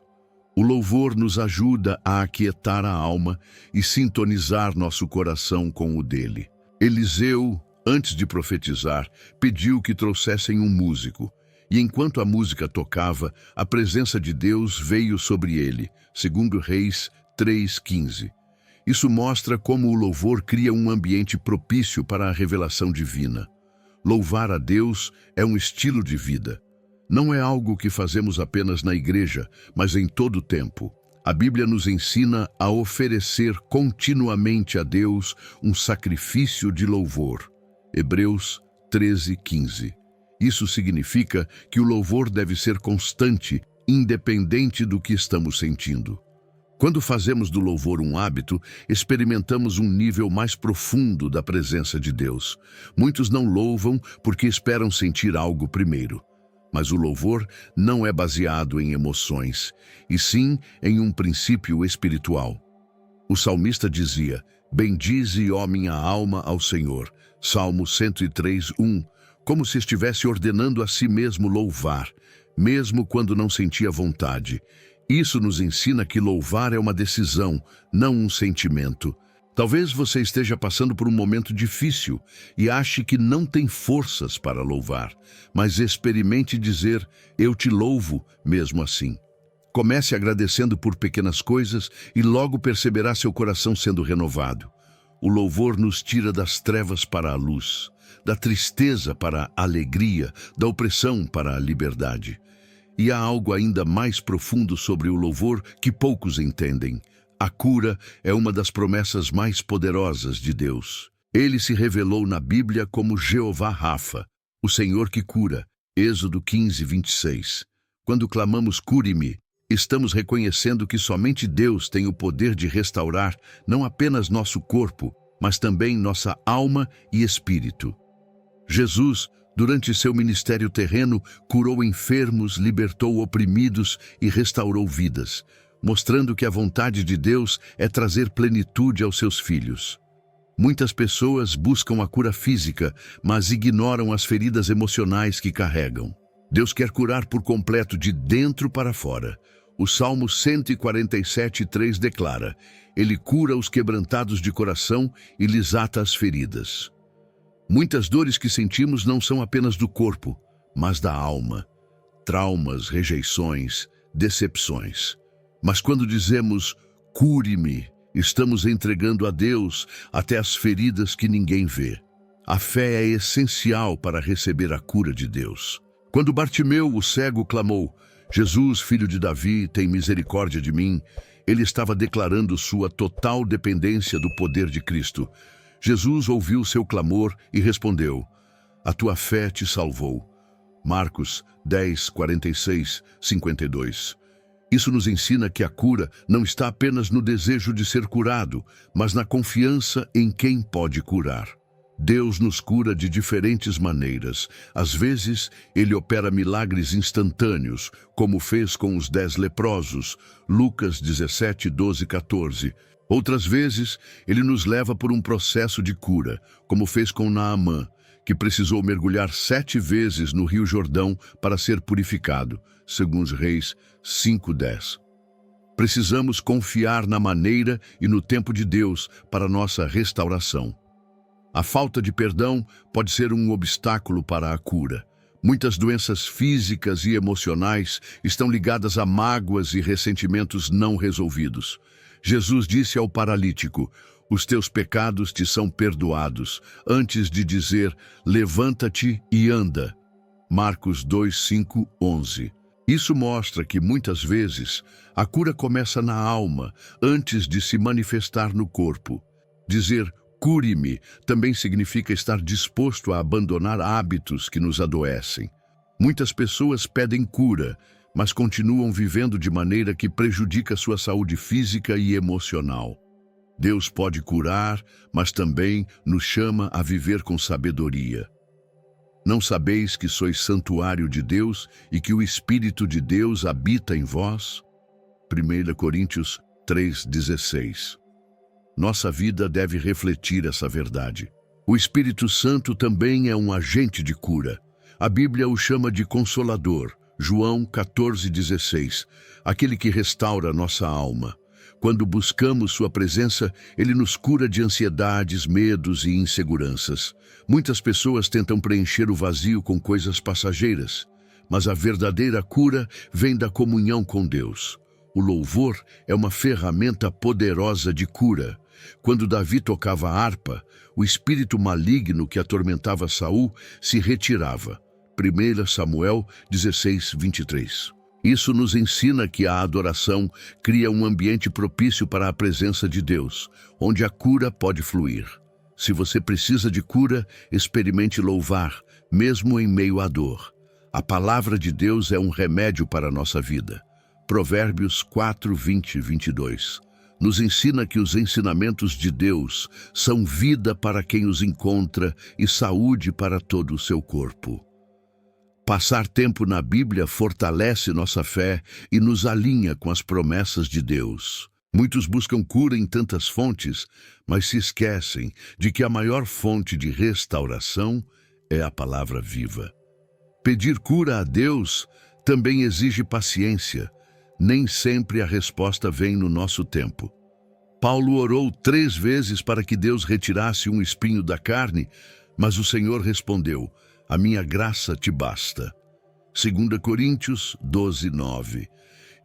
O louvor nos ajuda a aquietar a alma e sintonizar nosso coração com o dele. Eliseu, antes de profetizar, pediu que trouxessem um músico. E enquanto a música tocava, a presença de Deus veio sobre ele, segundo Reis 3:15. Isso mostra como o louvor cria um ambiente propício para a revelação divina. Louvar a Deus é um estilo de vida. Não é algo que fazemos apenas na igreja, mas em todo o tempo. A Bíblia nos ensina a oferecer continuamente a Deus um sacrifício de louvor. Hebreus 13:15. Isso significa que o louvor deve ser constante, independente do que estamos sentindo. Quando fazemos do louvor um hábito, experimentamos um nível mais profundo da presença de Deus. Muitos não louvam porque esperam sentir algo primeiro. Mas o louvor não é baseado em emoções, e sim em um princípio espiritual. O salmista dizia: bendize, ó minha alma, ao Senhor. Salmo 103:1. Como se estivesse ordenando a si mesmo louvar, mesmo quando não sentia vontade. Isso nos ensina que louvar é uma decisão, não um sentimento. Talvez você esteja passando por um momento difícil e ache que não tem forças para louvar, mas experimente dizer: eu te louvo mesmo assim. Comece agradecendo por pequenas coisas e logo perceberá seu coração sendo renovado. O louvor nos tira das trevas para a luz, da tristeza para a alegria, da opressão para a liberdade. E há algo ainda mais profundo sobre o louvor que poucos entendem. A cura é uma das promessas mais poderosas de Deus. Ele se revelou na Bíblia como Jeová Rafa, o Senhor que cura. Êxodo 15, 26. Quando clamamos cure-me, estamos reconhecendo que somente Deus tem o poder de restaurar não apenas nosso corpo, mas também nossa alma e espírito. Jesus, durante seu ministério terreno, curou enfermos, libertou oprimidos e restaurou vidas, mostrando que a vontade de Deus é trazer plenitude aos seus filhos. Muitas pessoas buscam a cura física, mas ignoram as feridas emocionais que carregam. Deus quer curar por completo de dentro para fora. O Salmo 147:3 declara: Ele cura os quebrantados de coração e lhes ata as feridas. Muitas dores que sentimos não são apenas do corpo, mas da alma. Traumas, rejeições, decepções. Mas quando dizemos, cure-me, estamos entregando a Deus até as feridas que ninguém vê. A fé é essencial para receber a cura de Deus. Quando Bartimeu, o cego, clamou, Jesus, filho de Davi, tem misericórdia de mim, ele estava declarando sua total dependência do poder de Cristo. Jesus ouviu seu clamor e respondeu, a tua fé te salvou. Marcos 10:46-52. Isso nos ensina que a cura não está apenas no desejo de ser curado, mas na confiança em quem pode curar. Deus nos cura de diferentes maneiras. Às vezes, Ele opera milagres instantâneos, como fez com os 10 leprosos, Lucas 17:12-14. Outras vezes, Ele nos leva por um processo de cura, como fez com Naamã, que precisou mergulhar 7 vezes no Rio Jordão para ser purificado, segundo Reis 5:10. Precisamos confiar na maneira e no tempo de Deus para nossa restauração. A falta de perdão pode ser um obstáculo para a cura. Muitas doenças físicas e emocionais estão ligadas a mágoas e ressentimentos não resolvidos. Jesus disse ao paralítico, os teus pecados te são perdoados, antes de dizer, levanta-te e anda. Marcos 2:5-11. Isso mostra que, muitas vezes, a cura começa na alma, antes de se manifestar no corpo. Dizer, cure-me, também significa estar disposto a abandonar hábitos que nos adoecem. Muitas pessoas pedem cura, mas continuam vivendo de maneira que prejudica sua saúde física e emocional. Deus pode curar, mas também nos chama a viver com sabedoria. Não sabeis que sois santuário de Deus e que o Espírito de Deus habita em vós? 1 Coríntios 3:16. Nossa vida deve refletir essa verdade. O Espírito Santo também é um agente de cura. A Bíblia o chama de Consolador, João 14:16, aquele que restaura nossa alma. Quando buscamos sua presença, ele nos cura de ansiedades, medos e inseguranças. Muitas pessoas tentam preencher o vazio com coisas passageiras, mas a verdadeira cura vem da comunhão com Deus. O louvor é uma ferramenta poderosa de cura. Quando Davi tocava a harpa, o espírito maligno que atormentava Saul se retirava. 1 Samuel 16:23. Isso nos ensina que a adoração cria um ambiente propício para a presença de Deus, onde a cura pode fluir. Se você precisa de cura, experimente louvar, mesmo em meio à dor. A palavra de Deus é um remédio para a nossa vida. Provérbios 4:20-22. Nos ensina que os ensinamentos de Deus são vida para quem os encontra e saúde para todo o seu corpo. Passar tempo na Bíblia fortalece nossa fé e nos alinha com as promessas de Deus. Muitos buscam cura em tantas fontes, mas se esquecem de que a maior fonte de restauração é a palavra viva. Pedir cura a Deus também exige paciência. Nem sempre a resposta vem no nosso tempo. Paulo orou 3 vezes para que Deus retirasse um espinho da carne, mas o Senhor respondeu, a minha graça te basta. 2 Coríntios 12:9.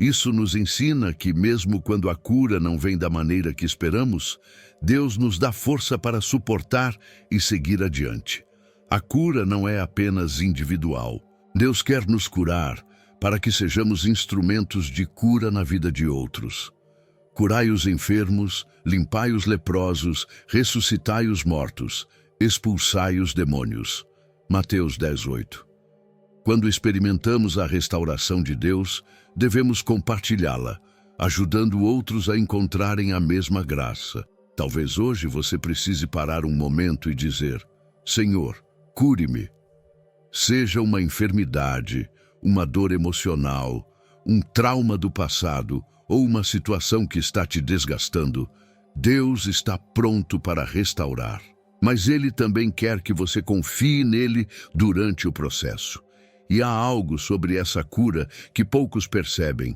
Isso nos ensina que, mesmo quando a cura não vem da maneira que esperamos, Deus nos dá força para suportar e seguir adiante. A cura não é apenas individual. Deus quer nos curar para que sejamos instrumentos de cura na vida de outros. Curai os enfermos, limpai os leprosos, ressuscitai os mortos, expulsai os demônios. Mateus 10:8. Quando experimentamos a restauração de Deus, devemos compartilhá-la, ajudando outros a encontrarem a mesma graça. Talvez hoje você precise parar um momento e dizer: Senhor, cure-me. Seja uma enfermidade, uma dor emocional, um trauma do passado ou uma situação que está te desgastando, Deus está pronto para restaurar. Mas Ele também quer que você confie nele durante o processo. E há algo sobre essa cura que poucos percebem.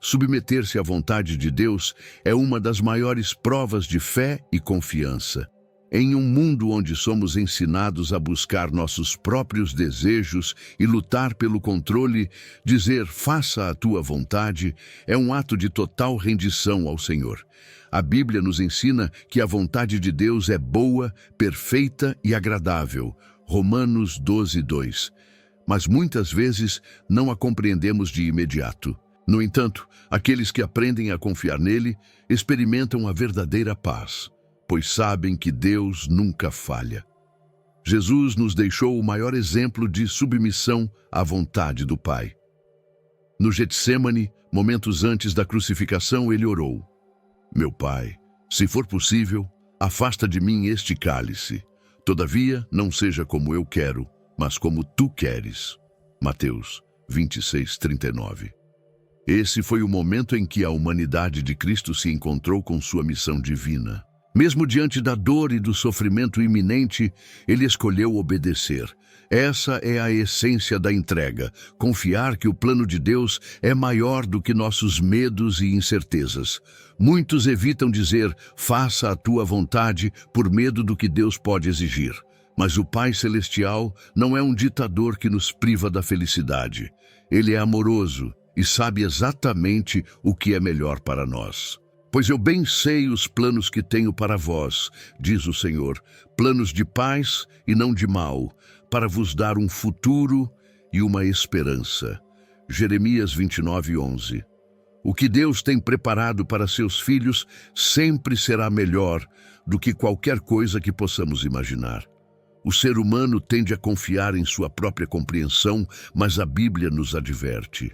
Submeter-se à vontade de Deus é uma das maiores provas de fé e confiança. Em um mundo onde somos ensinados a buscar nossos próprios desejos e lutar pelo controle, dizer "faça a tua vontade" é um ato de total rendição ao Senhor. A Bíblia nos ensina que a vontade de Deus é boa, perfeita e agradável. Romanos 12:2. Mas muitas vezes não a compreendemos de imediato. No entanto, aqueles que aprendem a confiar nele experimentam a verdadeira paz, pois sabem que Deus nunca falha. Jesus nos deixou o maior exemplo de submissão à vontade do Pai. No Getsêmani, momentos antes da crucificação, ele orou: Meu Pai, se for possível, afasta de mim este cálice. Todavia, não seja como eu quero, mas como tu queres. Mateus 26:39. Esse foi o momento em que a humanidade de Cristo se encontrou com sua missão divina. Mesmo diante da dor e do sofrimento iminente, ele escolheu obedecer. Essa é a essência da entrega, confiar que o plano de Deus é maior do que nossos medos e incertezas. Muitos evitam dizer, faça a tua vontade, por medo do que Deus pode exigir. Mas o Pai Celestial não é um ditador que nos priva da felicidade. Ele é amoroso e sabe exatamente o que é melhor para nós. Pois eu bem sei os planos que tenho para vós, diz o Senhor, planos de paz e não de mal, para vos dar um futuro e uma esperança. Jeremias 29:11. O que Deus tem preparado para seus filhos sempre será melhor do que qualquer coisa que possamos imaginar. O ser humano tende a confiar em sua própria compreensão, mas a Bíblia nos adverte.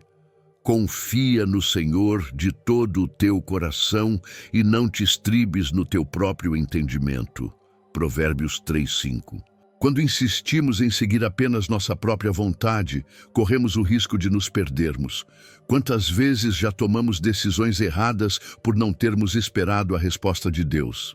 Confia no Senhor de todo o teu coração e não te estribes no teu próprio entendimento. Provérbios 3:5. Quando insistimos em seguir apenas nossa própria vontade, corremos o risco de nos perdermos. Quantas vezes já tomamos decisões erradas por não termos esperado a resposta de Deus?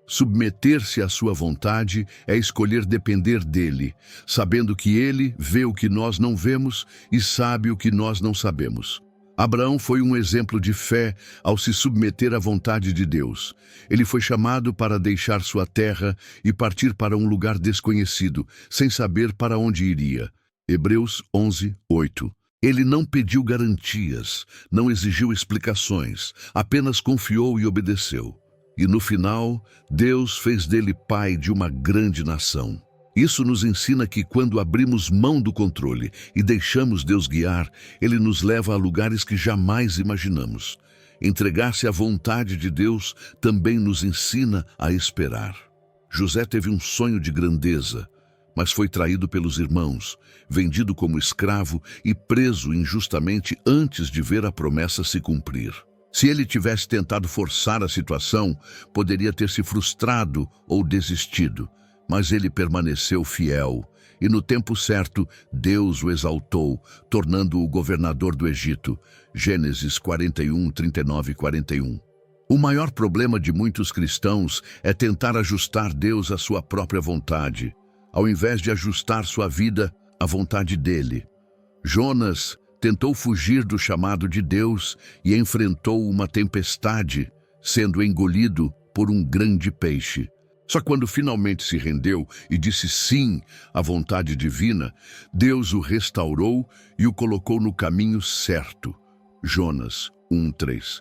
Submeter-se à sua vontade é escolher depender dele, sabendo que ele vê o que nós não vemos e sabe o que nós não sabemos. Abraão foi um exemplo de fé ao se submeter à vontade de Deus. Ele foi chamado para deixar sua terra e partir para um lugar desconhecido, sem saber para onde iria. Hebreus 11:8. Ele não pediu garantias, não exigiu explicações, apenas confiou e obedeceu. E no final, Deus fez dele pai de uma grande nação. Isso nos ensina que quando abrimos mão do controle e deixamos Deus guiar, Ele nos leva a lugares que jamais imaginamos. Entregar-se à vontade de Deus também nos ensina a esperar. José teve um sonho de grandeza, mas foi traído pelos irmãos, vendido como escravo e preso injustamente antes de ver a promessa se cumprir. Se ele tivesse tentado forçar a situação, poderia ter se frustrado ou desistido, mas ele permaneceu fiel, e no tempo certo, Deus o exaltou, tornando-o governador do Egito. Gênesis 41, 39 e 41. O maior problema de muitos cristãos é tentar ajustar Deus à sua própria vontade, ao invés de ajustar sua vida à vontade dele. Jonas tentou fugir do chamado de Deus e enfrentou uma tempestade, sendo engolido por um grande peixe. Só quando finalmente se rendeu e disse sim à vontade divina, Deus o restaurou e o colocou no caminho certo. Jonas 1:3.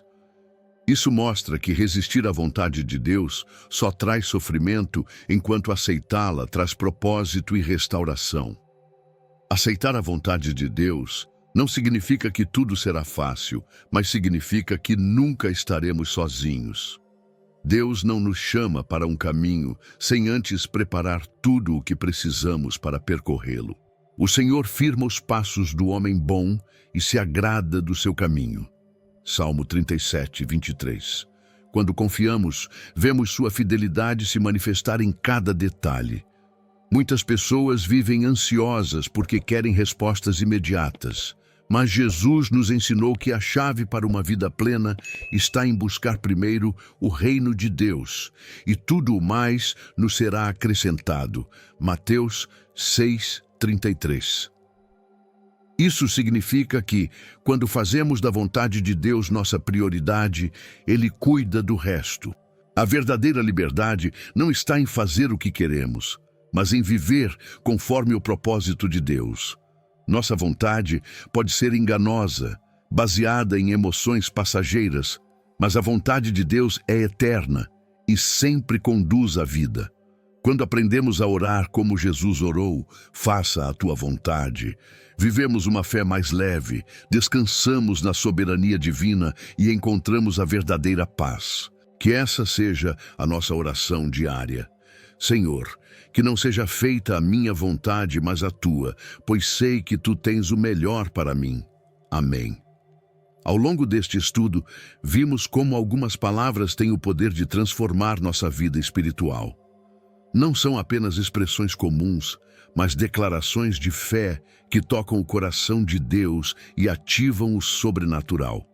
Isso mostra que resistir à vontade de Deus só traz sofrimento, enquanto aceitá-la traz propósito e restauração. Aceitar a vontade de Deus não significa que tudo será fácil, mas significa que nunca estaremos sozinhos. Deus não nos chama para um caminho sem antes preparar tudo o que precisamos para percorrê-lo. O Senhor firma os passos do homem bom e se agrada do seu caminho. Salmo 37, 23. Quando confiamos, vemos sua fidelidade se manifestar em cada detalhe. Muitas pessoas vivem ansiosas porque querem respostas imediatas. Mas Jesus nos ensinou que a chave para uma vida plena está em buscar primeiro o reino de Deus, e tudo o mais nos será acrescentado. Mateus 6:33. Isso significa que, quando fazemos da vontade de Deus nossa prioridade, Ele cuida do resto. A verdadeira liberdade não está em fazer o que queremos, mas em viver conforme o propósito de Deus. Nossa vontade pode ser enganosa, baseada em emoções passageiras, mas a vontade de Deus é eterna e sempre conduz à vida. Quando aprendemos a orar como Jesus orou, faça a tua vontade, vivemos uma fé mais leve, descansamos na soberania divina e encontramos a verdadeira paz. Que essa seja a nossa oração diária. Senhor, que não seja feita a minha vontade, mas a tua, pois sei que tu tens o melhor para mim. Amém. Ao longo deste estudo, vimos como algumas palavras têm o poder de transformar nossa vida espiritual. Não são apenas expressões comuns, mas declarações de fé que tocam o coração de Deus e ativam o sobrenatural.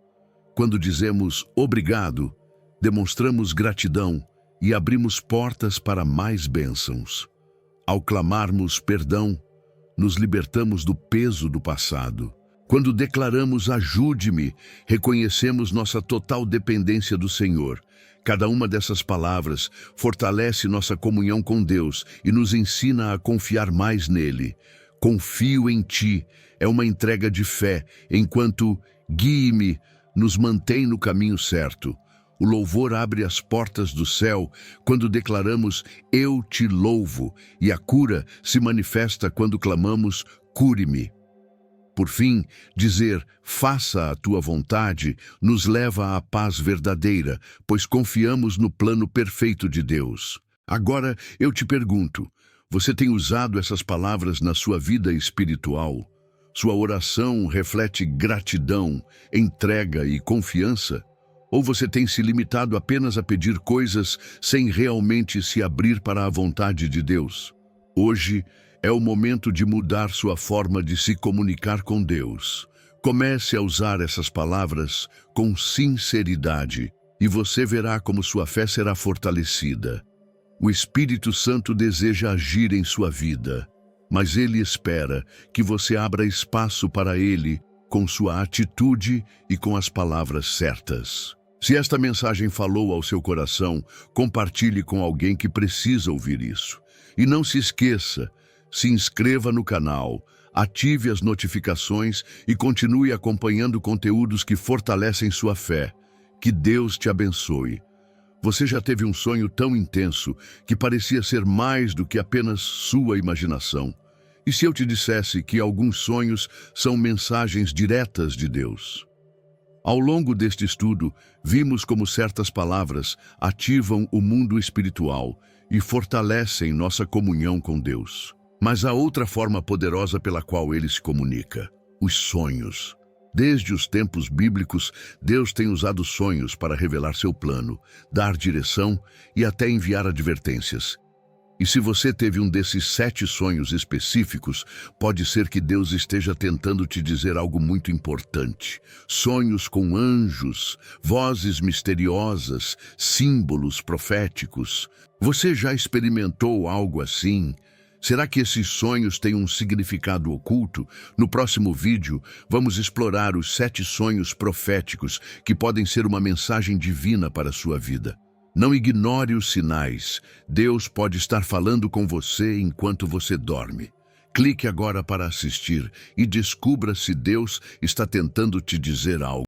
Quando dizemos obrigado, demonstramos gratidão e abrimos portas para mais bênçãos. Ao clamarmos perdão, nos libertamos do peso do passado. Quando declaramos ajude-me, reconhecemos nossa total dependência do Senhor. Cada uma dessas palavras fortalece nossa comunhão com Deus e nos ensina a confiar mais nele. Confio em ti é uma entrega de fé, enquanto guie-me nos mantém no caminho certo. O louvor abre as portas do céu quando declaramos eu te louvo, e a cura se manifesta quando clamamos cure-me. Por fim, dizer faça a tua vontade nos leva à paz verdadeira, pois confiamos no plano perfeito de Deus. Agora eu te pergunto, você tem usado essas palavras na sua vida espiritual? Sua oração reflete gratidão, entrega e confiança? Ou você tem se limitado apenas a pedir coisas sem realmente se abrir para a vontade de Deus? Hoje é o momento de mudar sua forma de se comunicar com Deus. Comece a usar essas palavras com sinceridade e você verá como sua fé será fortalecida. O Espírito Santo deseja agir em sua vida, mas ele espera que você abra espaço para ele com sua atitude e com as palavras certas. Se esta mensagem falou ao seu coração, compartilhe com alguém que precisa ouvir isso. E não se esqueça, se inscreva no canal, ative as notificações e continue acompanhando conteúdos que fortalecem sua fé. Que Deus te abençoe. Você já teve um sonho tão intenso que parecia ser mais do que apenas sua imaginação? E se eu te dissesse que alguns sonhos são mensagens diretas de Deus? Ao longo deste estudo, vimos como certas palavras ativam o mundo espiritual e fortalecem nossa comunhão com Deus. Mas há outra forma poderosa pela qual ele se comunica: os sonhos. Desde os tempos bíblicos, Deus tem usado sonhos para revelar seu plano, dar direção e até enviar advertências. E se você teve um desses 7 sonhos específicos, pode ser que Deus esteja tentando te dizer algo muito importante. Sonhos com anjos, vozes misteriosas, símbolos proféticos. Você já experimentou algo assim? Será que esses sonhos têm um significado oculto? No próximo vídeo, vamos explorar os 7 sonhos proféticos que podem ser uma mensagem divina para a sua vida. Não ignore os sinais. Deus pode estar falando com você enquanto você dorme. Clique agora para assistir e descubra se Deus está tentando te dizer algo.